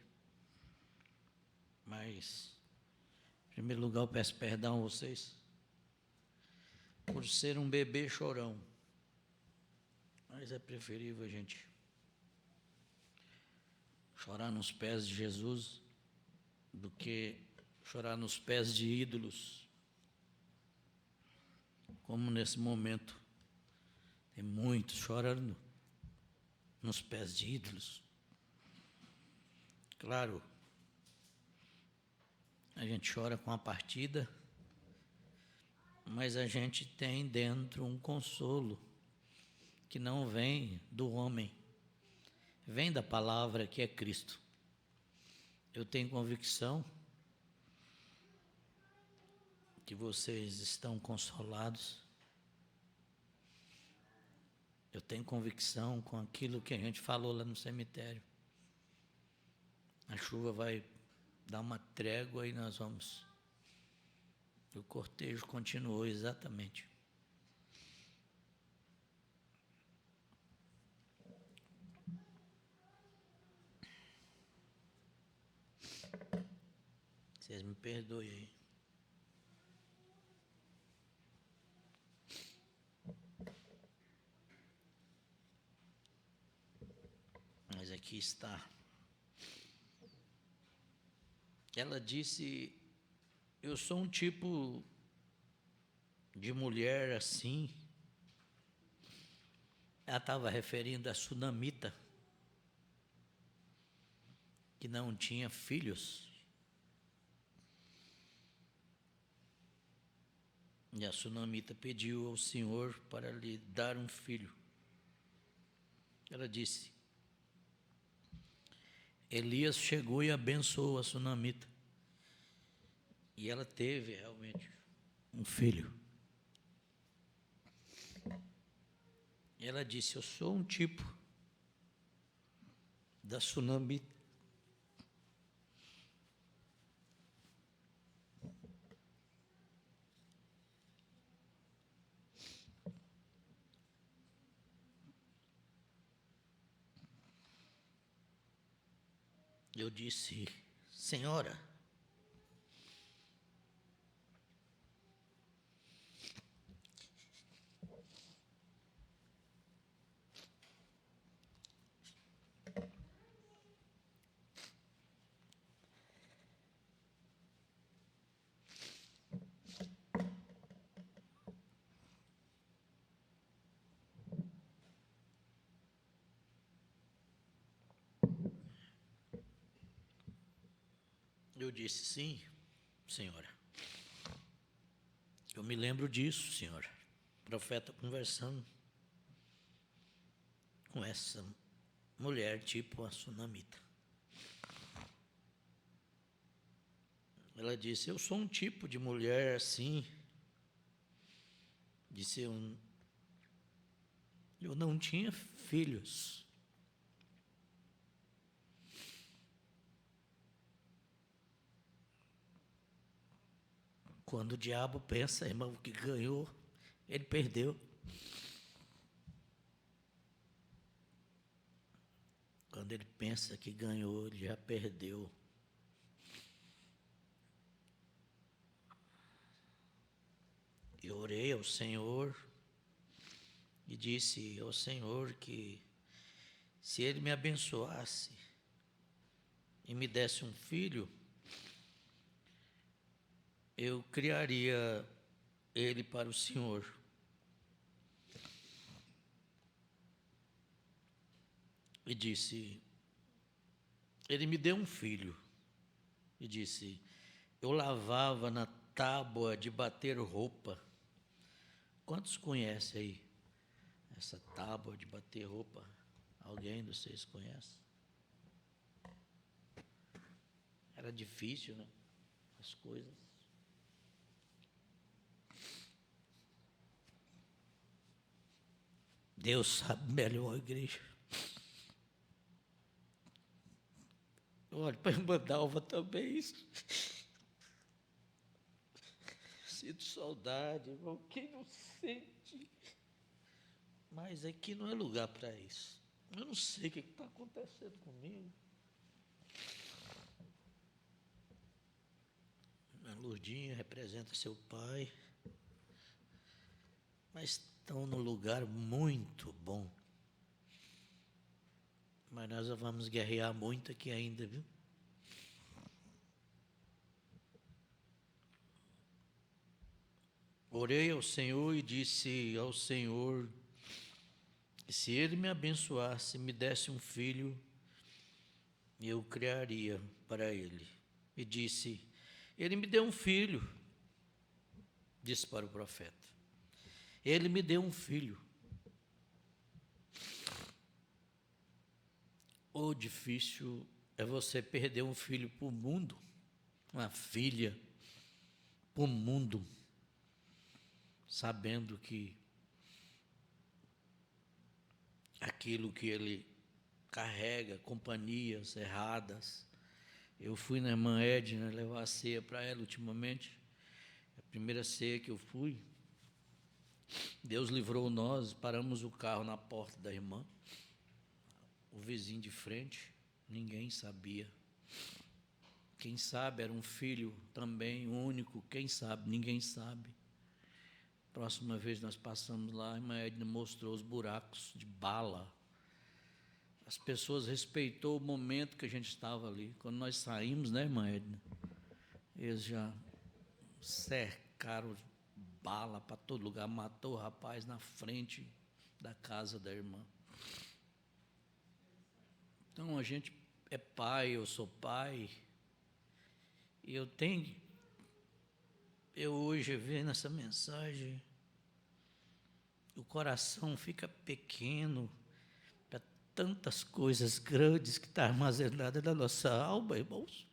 mas, em primeiro lugar, eu peço perdão a vocês por ser um bebê chorão, mas é preferível a gente chorar nos pés de Jesus do que chorar nos pés de ídolos, como nesse momento tem muitos chorando nos pés de ídolos. Claro, a gente chora com a partida, mas a gente tem dentro um consolo que não vem do homem, vem da palavra que é Cristo. Eu tenho convicção que vocês estão consolados. Eu tenho convicção com aquilo que a gente falou lá no cemitério. A chuva vai dar uma trégua e nós vamos. O cortejo continuou exatamente. Vocês me perdoem aí. Mas aqui está. Ela disse, eu sou um tipo de mulher assim. Ela estava referindo a sunamita, que não tinha filhos. E a sunamita pediu ao Senhor para lhe dar um filho. Ela disse, Elias chegou e abençoou a sunamita. E ela teve realmente um filho. E ela disse, eu sou um tipo da sunamita. Eu disse, senhora, Eu disse: sim, senhora. Eu me lembro disso, senhora. O profeta conversando com essa mulher, tipo a sunamita. Ela disse: eu sou um tipo de mulher assim. Disse: eu não tinha filhos. Quando o diabo pensa, irmão, que ganhou, ele perdeu. Quando ele pensa que ganhou, ele já perdeu. Eu orei ao Senhor e disse ao Senhor que se Ele me abençoasse e me desse um filho, eu criaria ele para o Senhor. E disse, Ele me deu um filho. E disse, eu lavava na tábua de bater roupa. Quantos conhecem aí essa tábua de bater roupa? Alguém de vocês conhece? Era difícil, né? As coisas. Deus sabe melhor, igreja. Olha, para a irmã Dalva também isso. Sinto saudade, irmão. Quem não sente? Mas aqui não é lugar para isso. Eu não sei o que está acontecendo comigo. A Lourdinha representa seu pai. Mas estão num lugar muito bom. Mas nós vamos guerrear muito aqui ainda, viu? Orei ao Senhor e disse ao Senhor, se Ele me abençoasse, me desse um filho, eu criaria para Ele. E disse, Ele me deu um filho, disse para o profeta. Ele me deu um filho. O difícil é você perder um filho para o mundo, uma filha para o mundo, sabendo que aquilo que ele carrega, companhias erradas. Eu fui na irmã Edna levar a ceia para ela ultimamente, a primeira ceia que eu fui. Deus livrou nós, paramos o carro na porta da irmã, o vizinho de frente, ninguém sabia. Quem sabe era um filho também, único, quem sabe, ninguém sabe. Próxima vez nós passamos lá, a irmã Edna mostrou os buracos de bala. As pessoas respeitou o momento que a gente estava ali. Quando nós saímos, né, irmã Edna? Eles já cercaram bala para todo lugar, matou o rapaz na frente da casa da irmã. Então, a gente é pai, eu sou pai, e eu hoje vendo essa mensagem, o coração fica pequeno para tantas coisas grandes que estão armazenadas na nossa alma, irmãos.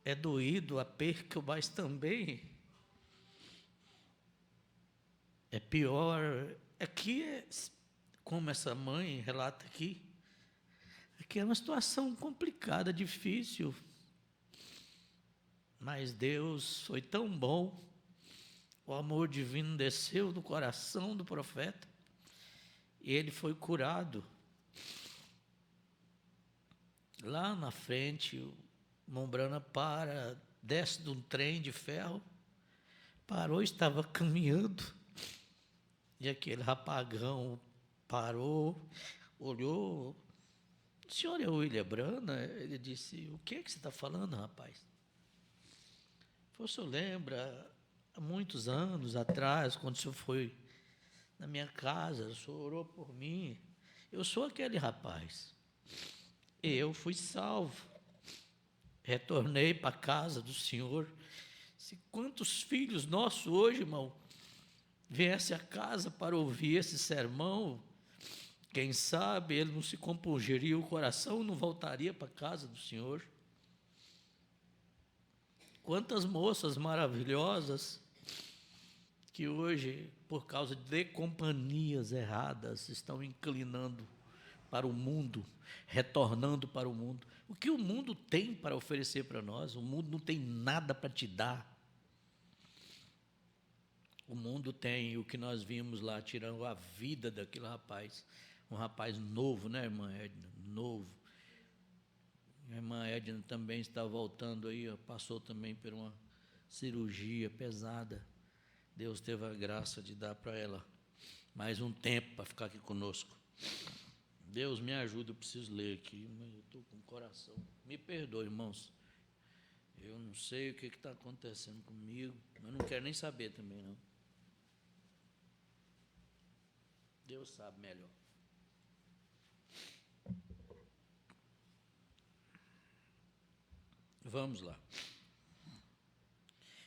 É doído a perca, mas também é pior. Aqui é, como essa mãe relata aqui, aqui é uma situação complicada, difícil. Mas Deus foi tão bom, o amor divino desceu no coração do profeta, e ele foi curado. Lá na frente, o Mombrana desce de um trem de ferro, parou, estava caminhando, e aquele rapagão parou, olhou, o senhor é o William Brana? Ele disse, o que é que você está falando, rapaz? O senhor lembra, há muitos anos atrás, quando o senhor foi na minha casa, o senhor orou por mim, eu sou aquele rapaz. eu fui salvo. Retornei para a casa do Senhor. Se quantos filhos nossos hoje, irmão, viessem a casa para ouvir esse sermão, quem sabe ele não se compungiria o coração, não voltaria para a casa do Senhor. Quantas moças maravilhosas que hoje, por causa de companhias erradas, estão inclinando para o mundo, retornando para o mundo. O que o mundo tem para oferecer para nós? O mundo não tem nada para te dar. O mundo tem o que nós vimos lá, tirando a vida daquele rapaz. Um rapaz novo, né, irmã Edna? Novo. A irmã Edna também está voltando aí, passou também por uma cirurgia pesada. Deus teve a graça de dar para ela mais um tempo para ficar aqui conosco. Deus me ajuda, eu preciso ler aqui, mas eu estou com o coração. Me perdoe, irmãos. Eu não sei o que está acontecendo comigo, mas não quero nem saber também, não. Deus sabe melhor. Vamos lá.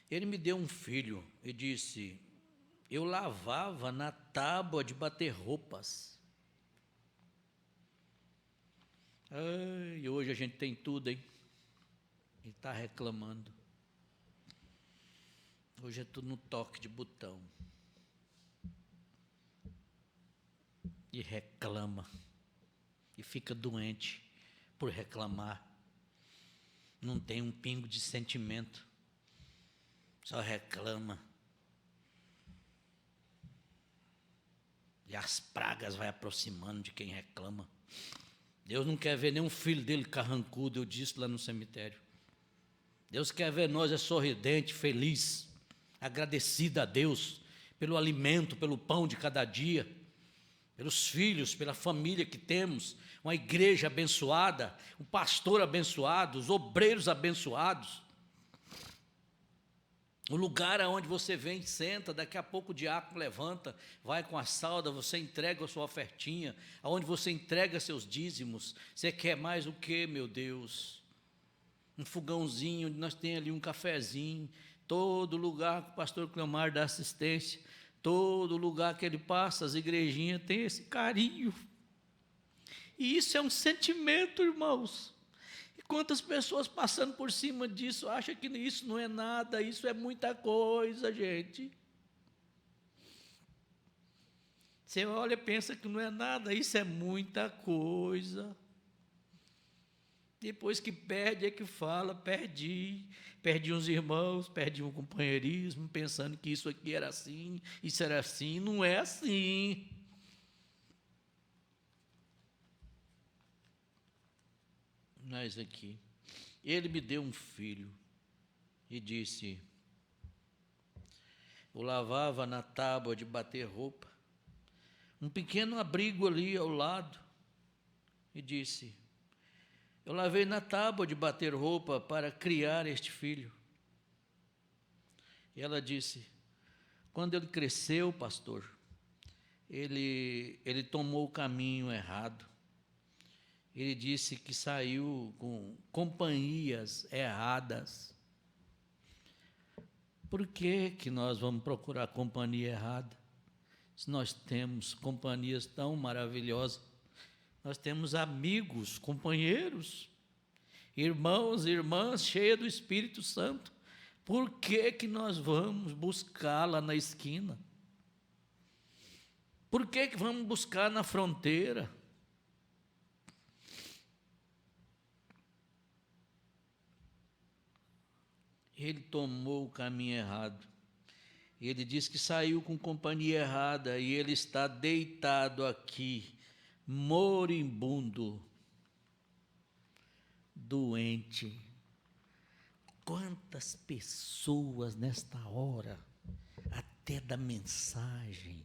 Ele me deu um filho e disse: eu lavava na tábua de bater roupas. E hoje a gente tem tudo, hein? E está reclamando. Hoje é tudo no toque de botão. E reclama. E fica doente por reclamar. Não tem um pingo de sentimento. Só reclama. E as pragas vai aproximando de quem reclama. Deus não quer ver nenhum filho dele carrancudo, eu disse lá no cemitério. Deus quer ver nós sorridente, feliz, agradecido a Deus pelo alimento, pelo pão de cada dia, pelos filhos, pela família que temos, uma igreja abençoada, um pastor abençoado, os obreiros abençoados. O lugar aonde você vem, senta, daqui a pouco o diácono levanta, vai com a salda, você entrega a sua ofertinha, aonde você entrega seus dízimos. Você quer mais o quê, meu Deus? Um fogãozinho, nós temos ali um cafezinho, todo lugar que o pastor Cleomar dá assistência, todo lugar que ele passa, as igrejinhas têm esse carinho. E isso é um sentimento, irmãos. Quantas pessoas passando por cima disso acham que isso não é nada, isso é muita coisa, gente. Você olha e pensa que não é nada, isso é muita coisa. Depois que perde é que fala, perdi uns irmãos, perdi um companheirismo, pensando que isso aqui era assim, isso era assim, não é assim. Mas aqui, ele me deu um filho e disse: eu lavava na tábua de bater roupa, um pequeno abrigo ali ao lado, e disse: eu lavei na tábua de bater roupa para criar este filho. E ela disse: quando ele cresceu, pastor, ele tomou o caminho errado. Ele disse que saiu com companhias erradas. Por que nós vamos procurar companhia errada? Se nós temos companhias tão maravilhosas, nós temos amigos, companheiros, irmãos e irmãs cheias do Espírito Santo. Por que nós vamos buscar lá na esquina? Por que vamos buscar na fronteira? Ele tomou o caminho errado. Ele disse que saiu com companhia errada e ele está deitado aqui, moribundo, doente. Quantas pessoas nesta hora, até da mensagem,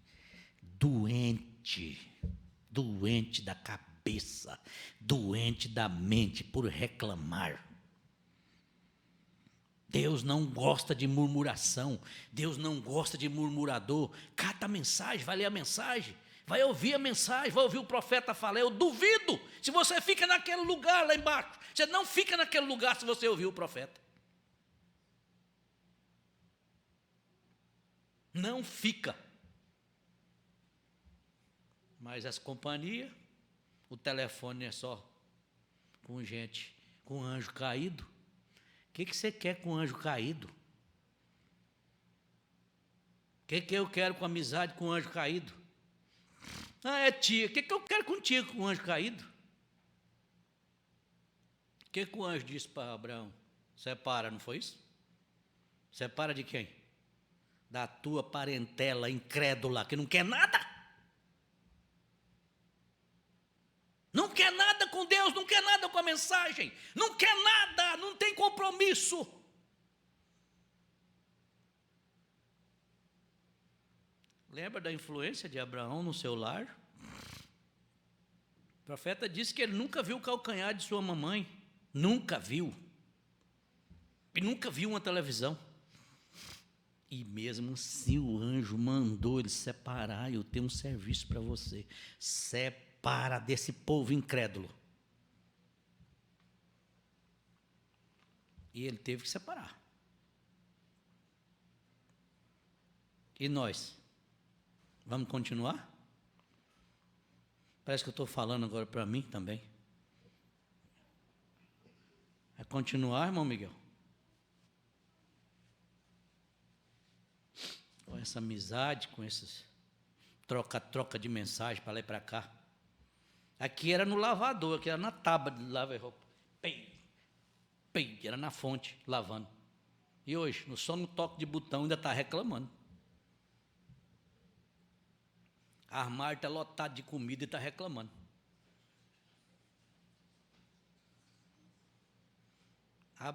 doente da cabeça, doente da mente por reclamar. Deus não gosta de murmuração, Deus não gosta de murmurador. Cata a mensagem, vai ler a mensagem, vai ouvir a mensagem, vai ouvir o profeta falar. Eu duvido se você fica naquele lugar lá embaixo. Você não fica naquele lugar se você ouvir o profeta. Não fica. Mas as companhias, o telefone é só com gente, com anjo caído. O que você quer com anjo caído? O que eu quero com amizade com anjo caído? Ah, é tia. O que eu quero contigo com anjo caído? O que o anjo disse para Abraão? Separa, não foi isso? Separa de quem? Da tua parentela incrédula, que não quer nada. Não quer nada com Deus, não quer nada com a mensagem, não quer nada, não tem compromisso. Lembra da influência de Abraão no seu lar? O profeta disse que ele nunca viu o calcanhar de sua mamãe. Nunca viu. E nunca viu uma televisão. E mesmo assim o anjo mandou ele separar. Eu tenho um serviço para você. Separa desse povo incrédulo. E ele teve que separar. E nós? Vamos continuar? Parece que eu estou falando agora para mim também. É continuar, irmão Miguel? Com essa amizade, com esses troca de mensagem para lá e para cá. Aqui era no lavador, aqui era na tábua de lavar roupa. Pei, era na fonte, lavando. E hoje, só no toque de botão, ainda está reclamando. Armário está lotado de comida e está reclamando.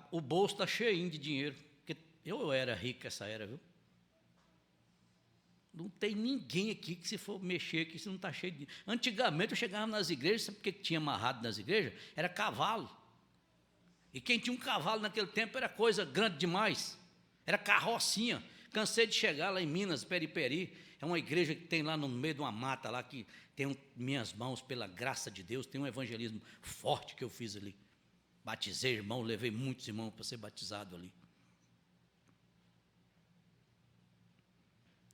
O bolso está cheinho de dinheiro. Porque eu era rico essa era, viu? Não tem ninguém aqui que, se for mexer aqui, se não está cheio de dinheiro. Antigamente eu chegava nas igrejas, sabe por que tinha amarrado nas igrejas? Era cavalo. E quem tinha um cavalo naquele tempo era coisa grande demais. Era carrocinha. Cansei de chegar lá em Minas, Periperi. É uma igreja que tem lá no meio de uma mata, lá que tem minhas mãos, pela graça de Deus, tem um evangelismo forte que eu fiz ali. Batizei irmão, levei muitos irmãos para ser batizado ali.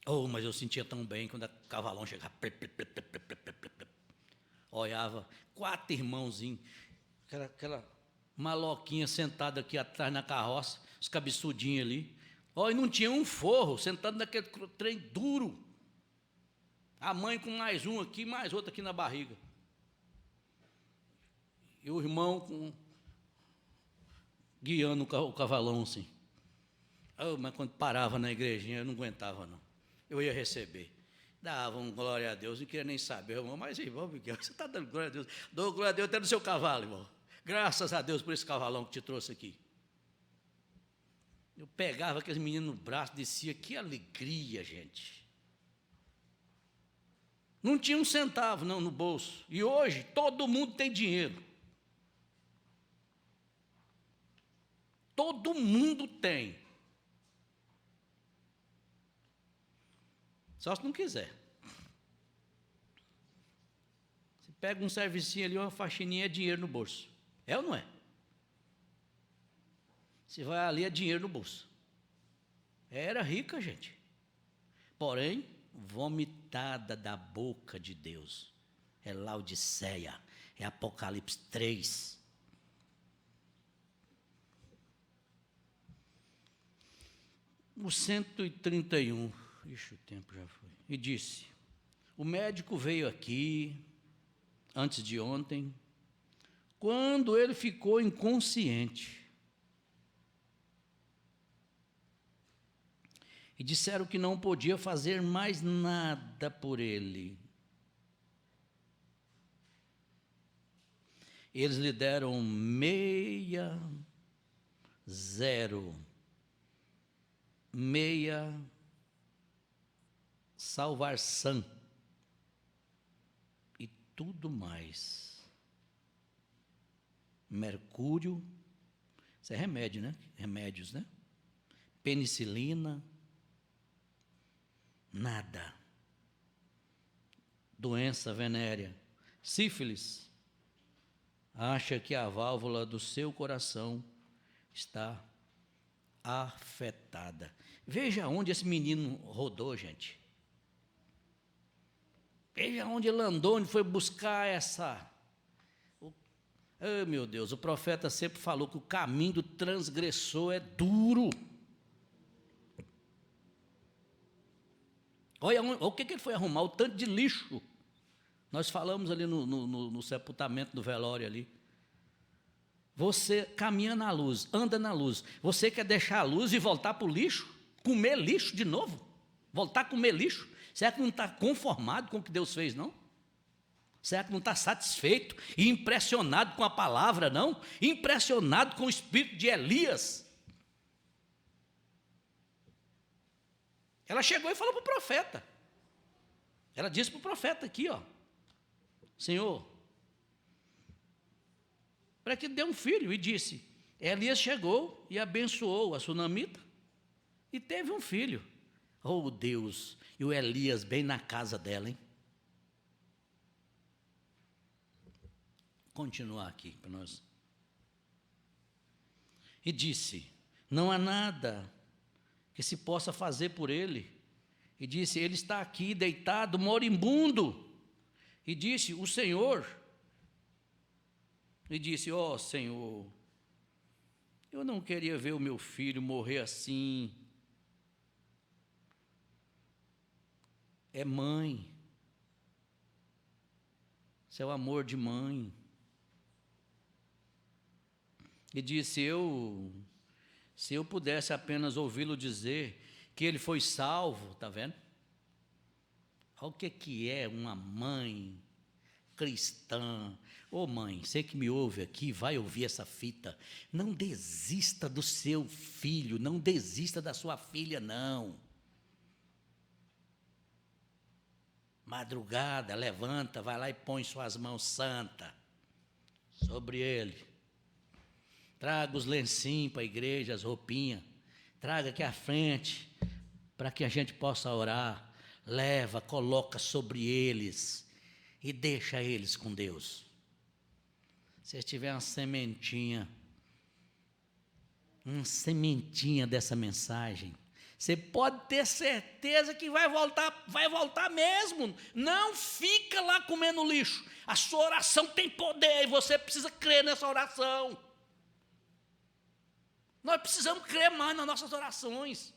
Oh, mas eu sentia tão bem quando o cavalão chegava. Olhava, 4 irmãozinhos, aquela maloquinha sentada aqui atrás na carroça, os cabeçudinhos ali. Oh, e não tinha um forro, sentado naquele trem duro. A mãe com mais um aqui, mais outro aqui na barriga. E o irmão guiando o cavalão assim. Oh, mas quando parava na igrejinha, eu não aguentava não. Eu ia receber. Dava um glória a Deus, não queria nem saber, irmão. Mas, irmão Miguel, você está dando glória a Deus. Dou glória a Deus até no seu cavalo, irmão. Graças a Deus por esse cavalão que te trouxe aqui. Eu pegava aqueles meninos no braço, descia, que alegria, gente. Não tinha um centavo, não, no bolso. E hoje, todo mundo tem dinheiro. Todo mundo tem. Só se não quiser. Você pega um servicinho ali, uma faxininha, é dinheiro no bolso. É ou não é? Você vai ali, é dinheiro no bolso. Era rica, gente. Porém, vomitada da boca de Deus. É Laodiceia. É Apocalipse 3. O 131. Ixi, o tempo já foi. E disse: o médico veio aqui, antes de ontem, quando ele ficou inconsciente. E disseram que não podia fazer mais nada por ele. Eles lhe deram 60 salvação e tudo mais. Mercúrio, isso é remédio, né? Remédios, né? Penicilina, nada doença venérea, sífilis, acha que a válvula do seu coração está afetada. Veja onde esse menino rodou, gente. Veja onde ele andou, onde foi buscar essa... Oh, meu Deus, o profeta sempre falou que o caminho do transgressor é duro. Olha o que ele foi arrumar, o tanto de lixo. Nós falamos ali no sepultamento do velório ali. Você caminha na luz, anda na luz. Você quer deixar a luz e voltar para o lixo? Comer lixo de novo? Voltar a comer lixo? Será que não está conformado com o que Deus fez, não? Será que não está satisfeito e impressionado com a palavra, não? Impressionado com o espírito de Elias? Ela chegou e falou para o profeta. Ela disse para o profeta aqui, ó. Senhor, para que dê um filho, e disse, Elias chegou e abençoou a sunamita e teve um filho. Oh Deus, e o Elias bem na casa dela, hein? Continuar aqui para nós. E disse, não há nada que se possa fazer por ele. E disse, ele está aqui deitado, moribundo. E disse, o Senhor... E disse, ó Senhor, eu não queria ver o meu filho morrer assim. É mãe. Isso é o amor de mãe. E disse, se eu pudesse apenas ouvi-lo dizer que ele foi salvo, está vendo? Olha o que é uma mãe cristã. Ô mãe, você que me ouve aqui, vai ouvir essa fita. Não desista do seu filho, não desista da sua filha, não. Madrugada, levanta, vai lá e põe suas mãos santas sobre ele. Traga os lencinhos para a igreja, as roupinhas. Traga aqui à frente, para que a gente possa orar. Leva, coloca sobre eles e deixa eles com Deus. Se tiver uma sementinha dessa mensagem, você pode ter certeza que vai voltar mesmo. Não fica lá comendo lixo. A sua oração tem poder e você precisa crer nessa oração. Nós precisamos crer mais nas nossas orações.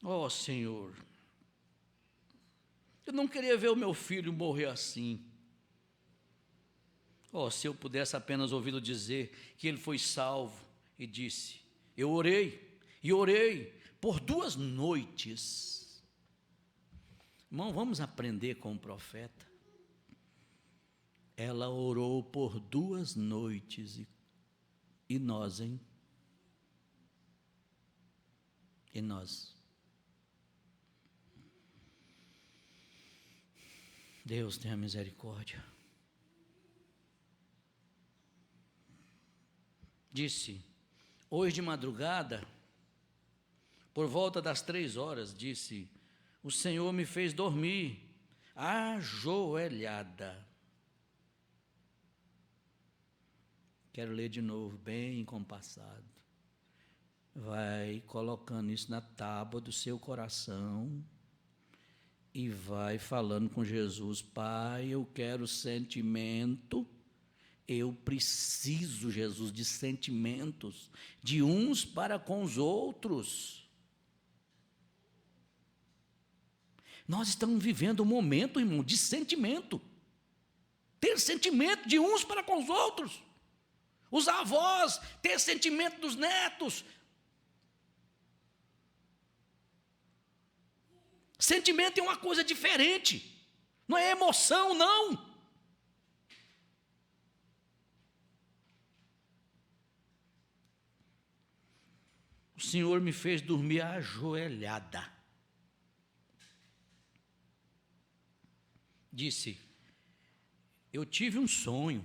Oh, Senhor, eu não queria ver o meu filho morrer assim. Oh, se eu pudesse apenas ouvi-lo dizer que ele foi salvo. E disse, eu orei, e orei por 2 noites. Irmão, vamos aprender com o profeta. Ela orou por 2 noites, e nós, hein? E nós? Deus tenha misericórdia. Disse, hoje de madrugada, por volta das 3 horas, disse, o Senhor me fez dormir, ajoelhada. Quero ler de novo, bem compassado. Vai colocando isso na tábua do seu coração e vai falando com Jesus, Pai, eu quero sentimento, eu preciso, Jesus, de sentimentos, de uns para com os outros. Nós estamos vivendo um momento, irmão, de sentimento. Ter sentimento de uns para com os outros. Os avós, ter sentimento dos netos. Sentimento é uma coisa diferente. Não é emoção, não. O Senhor me fez dormir ajoelhada. Disse, eu tive um sonho.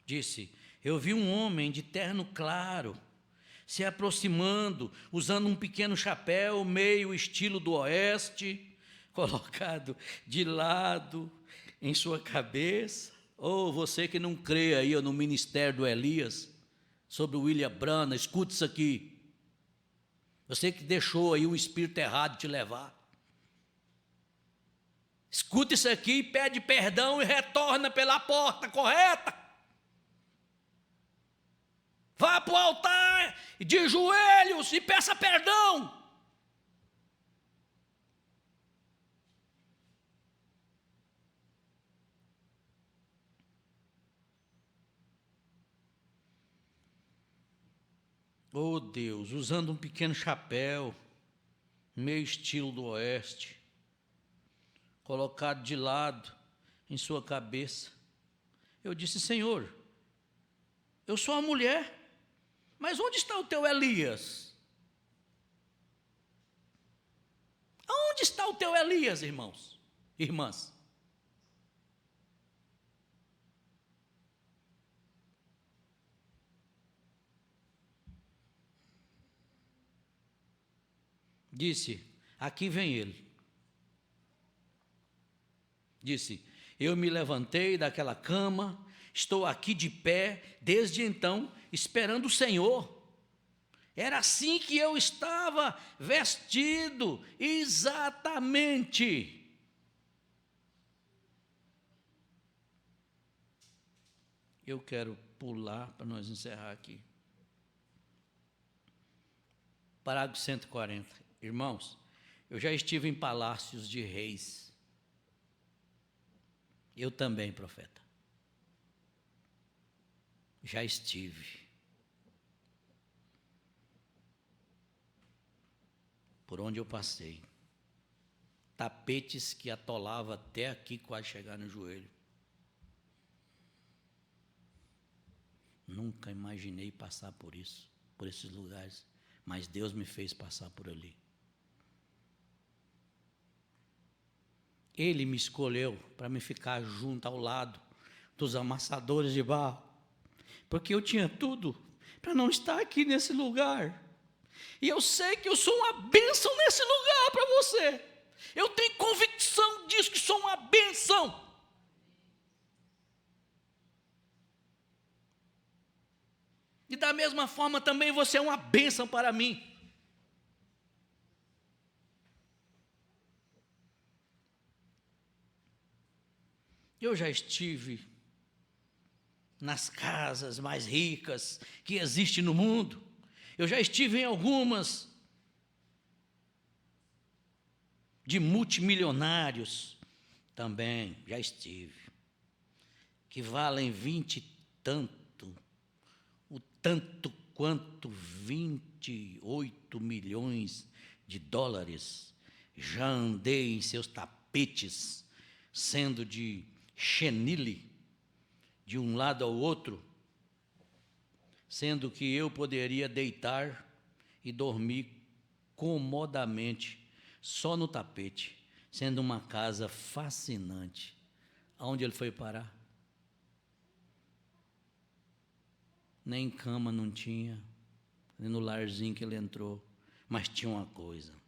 Disse, eu vi um homem de terno claro se aproximando, usando um pequeno chapéu, meio estilo do oeste, colocado de lado em sua cabeça. Ou você que não crê aí no ministério do Elias, sobre o William Branham, escute isso aqui. Você que deixou aí o espírito errado te levar. Escuta isso aqui, pede perdão e retorna pela porta correta. Vá para o altar de joelhos e peça perdão. Oh Deus, usando um pequeno chapéu, meio estilo do oeste, colocado de lado em sua cabeça. Eu disse: Senhor, eu sou uma mulher, mas onde está o teu Elias? Aonde está o teu Elias, irmãos, irmãs? Disse: aqui vem ele. Disse: eu me levantei daquela cama, estou aqui de pé, desde então, esperando o Senhor. Era assim que eu estava vestido, exatamente. Eu quero pular para nós encerrar aqui. Parágrafo 140. Irmãos, eu já estive em palácios de reis. Eu também, profeta. Já estive. Por onde eu passei. Tapetes que atolavam até aqui, quase chegar no joelho. Nunca imaginei passar por isso, por esses lugares, mas Deus me fez passar por ali. Ele me escolheu para me ficar junto ao lado dos amassadores de barro, porque eu tinha tudo para não estar aqui nesse lugar. E eu sei que eu sou uma bênção nesse lugar para você. Eu tenho convicção disso, que sou uma bênção. E da mesma forma também você é uma bênção para mim. Eu já estive nas casas mais ricas que existem no mundo. Eu já estive em algumas de multimilionários também, já estive, que valem 20 e tanto, o tanto quanto 28 milhões de dólares. Já andei em seus tapetes, sendo de chenille, de um lado ao outro, sendo que eu poderia deitar e dormir comodamente, só no tapete, sendo uma casa fascinante. Aonde ele foi parar? Nem cama não tinha, nem no larzinho que ele entrou, mas tinha uma coisa.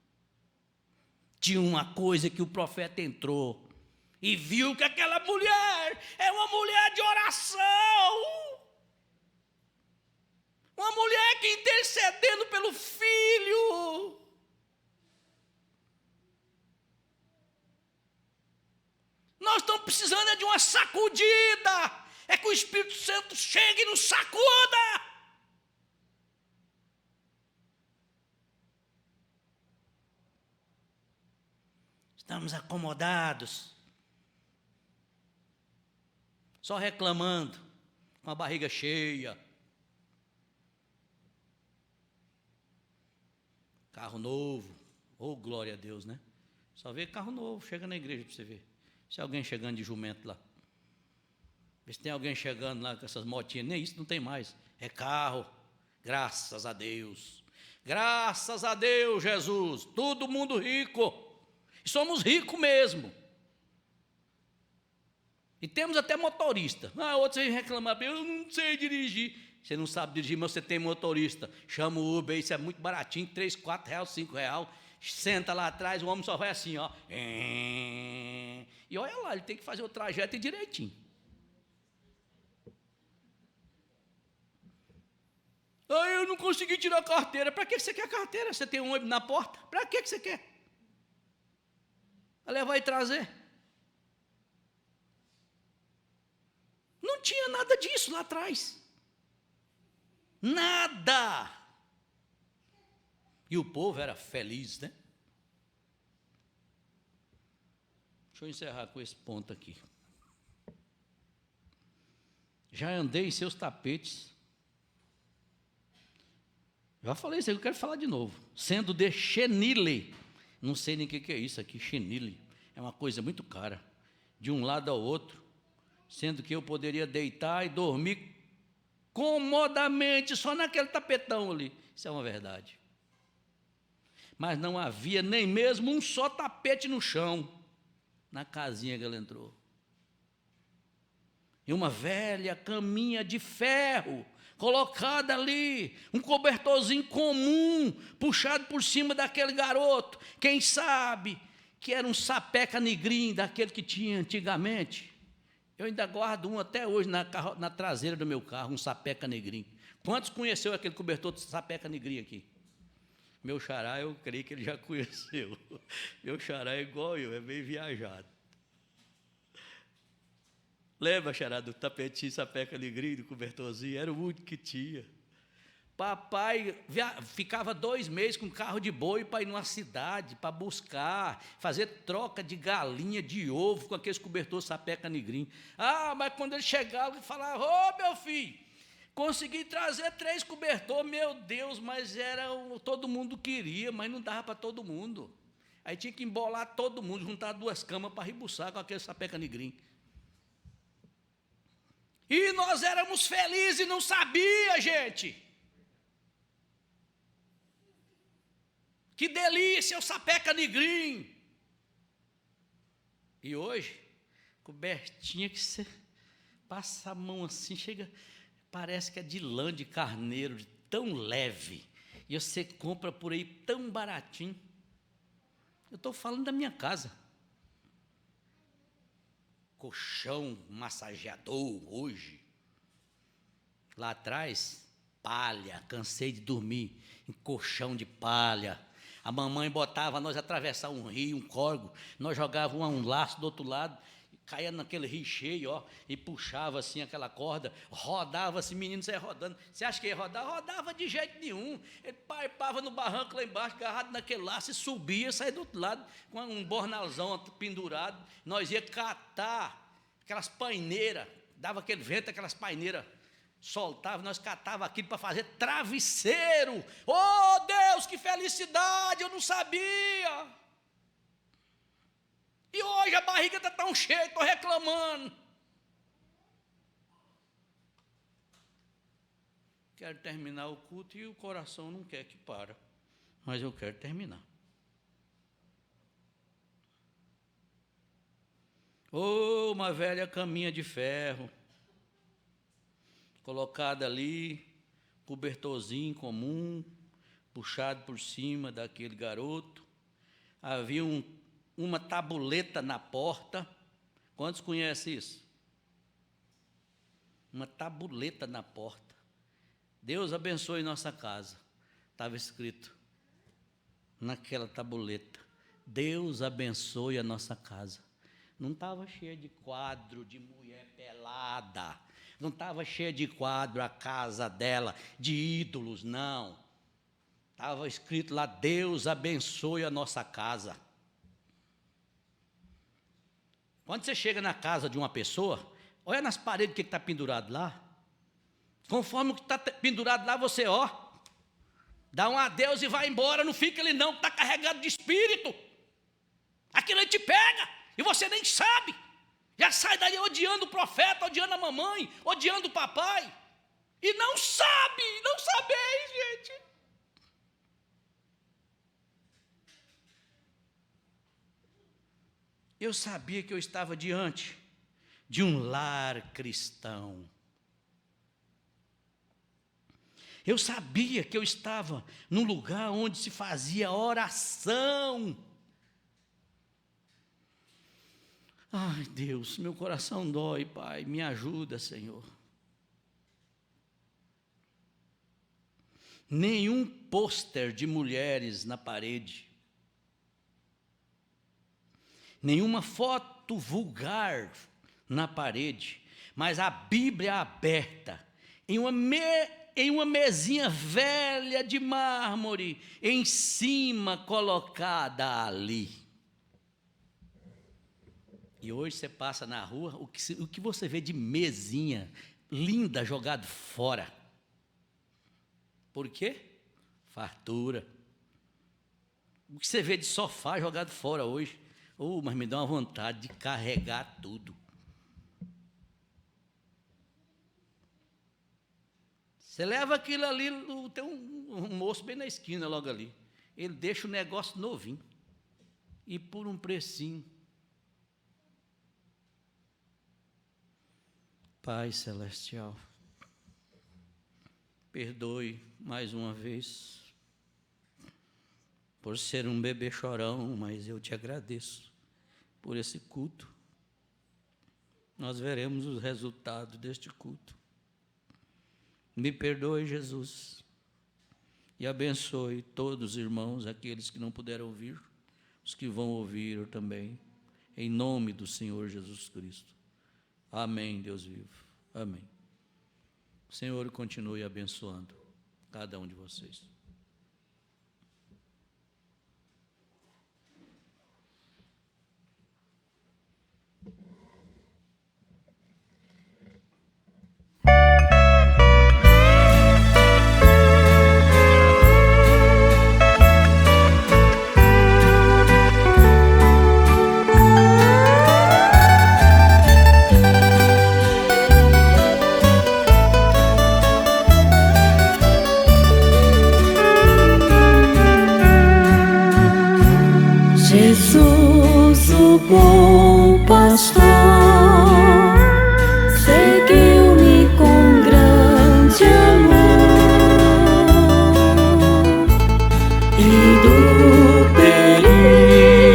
Tinha uma coisa que o profeta entrou e viu que aquela mulher é uma mulher de oração. Uma mulher que intercedendo pelo filho. Nós estamos precisando de uma sacudida. É que o Espírito Santo chegue e nos sacuda. Estamos acomodados, só reclamando, com a barriga cheia. Carro novo, oh glória a Deus, né? Só vê carro novo, chega na igreja para você ver. Se alguém chegando de jumento lá. Vê se tem alguém chegando lá com essas motinhas, nem isso não tem mais. É carro, graças a Deus. Graças a Deus, Jesus. Todo mundo rico. E somos ricos mesmo. E temos até motorista. Outros vêm reclamar, eu não sei dirigir. Você não sabe dirigir, mas você tem motorista. Chama o Uber, isso é muito baratinho, 3, 4 reais, 5 reais. Senta lá atrás, o homem só vai assim, ó. E olha lá, ele tem que fazer o trajeto direitinho. Eu não consegui tirar a carteira. Para que você quer a carteira? Você tem um ônibus na porta? Para que você quer? Vai levar e trazer. Não tinha nada disso lá atrás. Nada. E o povo era feliz, né? Deixa eu encerrar com esse ponto aqui. Já andei em seus tapetes. Já falei isso aí, eu quero falar de novo. Sendo de chenille. Não sei nem o que é isso aqui, chenille. É uma coisa muito cara. De um lado ao outro. Sendo que eu poderia deitar e dormir comodamente, só naquele tapetão ali. Isso é uma verdade. Mas não havia nem mesmo um só tapete no chão, na casinha que ela entrou. E uma velha caminha de ferro, colocada ali, um cobertorzinho comum, puxado por cima daquele garoto. Quem sabe que era um sapeca negrinho, daquele que tinha antigamente. Eu ainda guardo um até hoje na traseira do meu carro, um sapeca negrinho. Quantos conheceu aquele cobertor de sapeca negrinho aqui? Meu xará, eu creio que ele já conheceu. Meu xará é igual eu, é meio viajado. Lembra, xará, do tapetinho, sapeca negrinho, do cobertorzinho? Era o único que tinha. Papai ficava 2 meses com carro de boi para ir numa cidade, para buscar, fazer troca de galinha, de ovo, com aqueles cobertores sapeca negrinho. Mas quando ele chegava, ele falava, meu filho, consegui trazer 3 cobertores, meu Deus, mas todo mundo queria, mas não dava para todo mundo. Aí tinha que embolar todo mundo, juntar 2 camas para ribuçar com aquele sapeca negrinho. E nós éramos felizes e não sabia, gente. Que delícia, o sapeca negrinho. E hoje, cobertinha que você passa a mão assim, chega, parece que é de lã de carneiro, de tão leve. E você compra por aí tão baratinho. Eu estou falando da minha casa. Colchão massageador hoje. Lá atrás, palha, cansei de dormir em colchão de palha. A mamãe botava nós atravessar um rio, um córrego, nós jogávamos um laço do outro lado, caía naquele rio cheio, ó, e puxava assim aquela corda, rodava assim, menino saia rodando. Você acha que ia rodar? Rodava de jeito nenhum. Ele parpava no barranco lá embaixo, agarrado naquele laço, e subia, saía do outro lado, com um bornalzão pendurado. Nós ia catar aquelas paineiras, dava aquele vento, aquelas paineiras, soltava, nós catava aquilo para fazer travesseiro. Oh Deus, que felicidade, eu não sabia. E hoje a barriga está tão cheia, estou reclamando. Quero terminar o culto e o coração não quer que pare, mas eu quero terminar. Oh, uma velha caminha de ferro, colocada ali, cobertorzinho comum, puxado por cima daquele garoto. Havia uma tabuleta na porta. Quantos conhecem isso? Uma tabuleta na porta. Deus abençoe nossa casa. Estava escrito naquela tabuleta. Deus abençoe a nossa casa. Não estava cheia de quadro de mulher pelada. Não estava cheia de quadro a casa dela, de ídolos, não. Estava escrito lá, Deus abençoe a nossa casa. Quando você chega na casa de uma pessoa, olha nas paredes o que está pendurado lá. Conforme o que está pendurado lá, você, dá um adeus e vai embora, não fica ali não, está carregado de espírito. Aquilo aí te pega. E você nem sabe. Já sai daí odiando o profeta, odiando a mamãe, odiando o papai. E não sabeis, gente. Eu sabia que eu estava diante de um lar cristão. Eu sabia que eu estava num lugar onde se fazia oração. Ai, Deus, meu coração dói, Pai, me ajuda, Senhor. Nenhum pôster de mulheres na parede. Nenhuma foto vulgar na parede, mas a Bíblia aberta, em uma mesinha velha de mármore, em cima colocada ali. E hoje você passa na rua, o que você vê de mesinha linda jogado fora? Por quê? Fartura. O que você vê de sofá jogado fora hoje? Mas me dá uma vontade de carregar tudo. Você leva aquilo ali, tem um moço bem na esquina logo ali. Ele deixa o negócio novinho. E por um precinho. Pai Celestial, perdoe mais uma vez por ser um bebê chorão, mas eu te agradeço por esse culto. Nós veremos os resultados deste culto. Me perdoe, Jesus, e abençoe todos os irmãos, aqueles que não puderam ouvir, os que vão ouvir também, em nome do Senhor Jesus Cristo. Amém, Deus vivo. Amém. O Senhor continue abençoando cada um de vocês. Jesus, o bom pastor, seguiu-me com grande amor e do perigo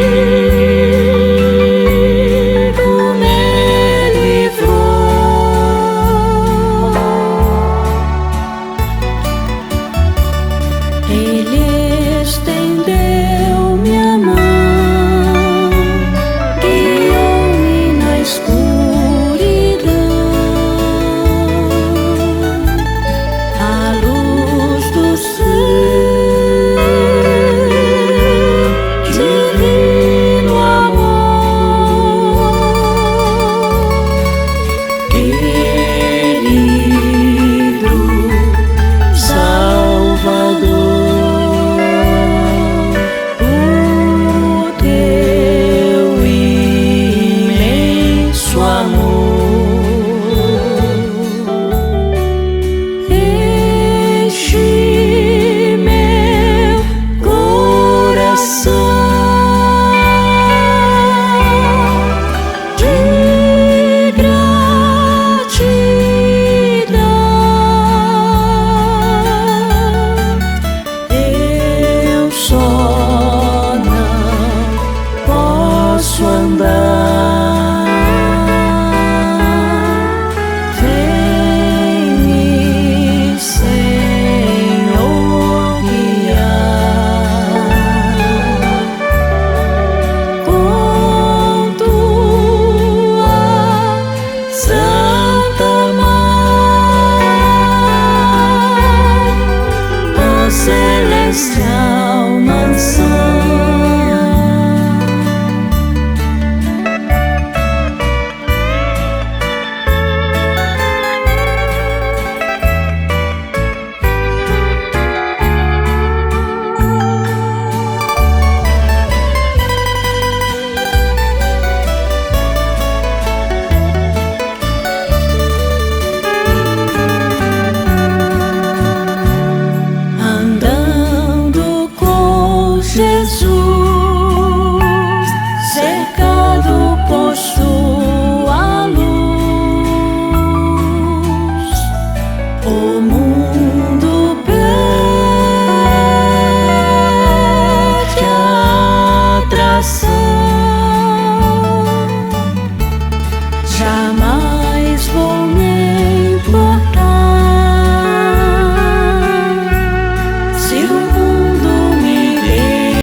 me livrou. Ele estendeu minha mão, andar.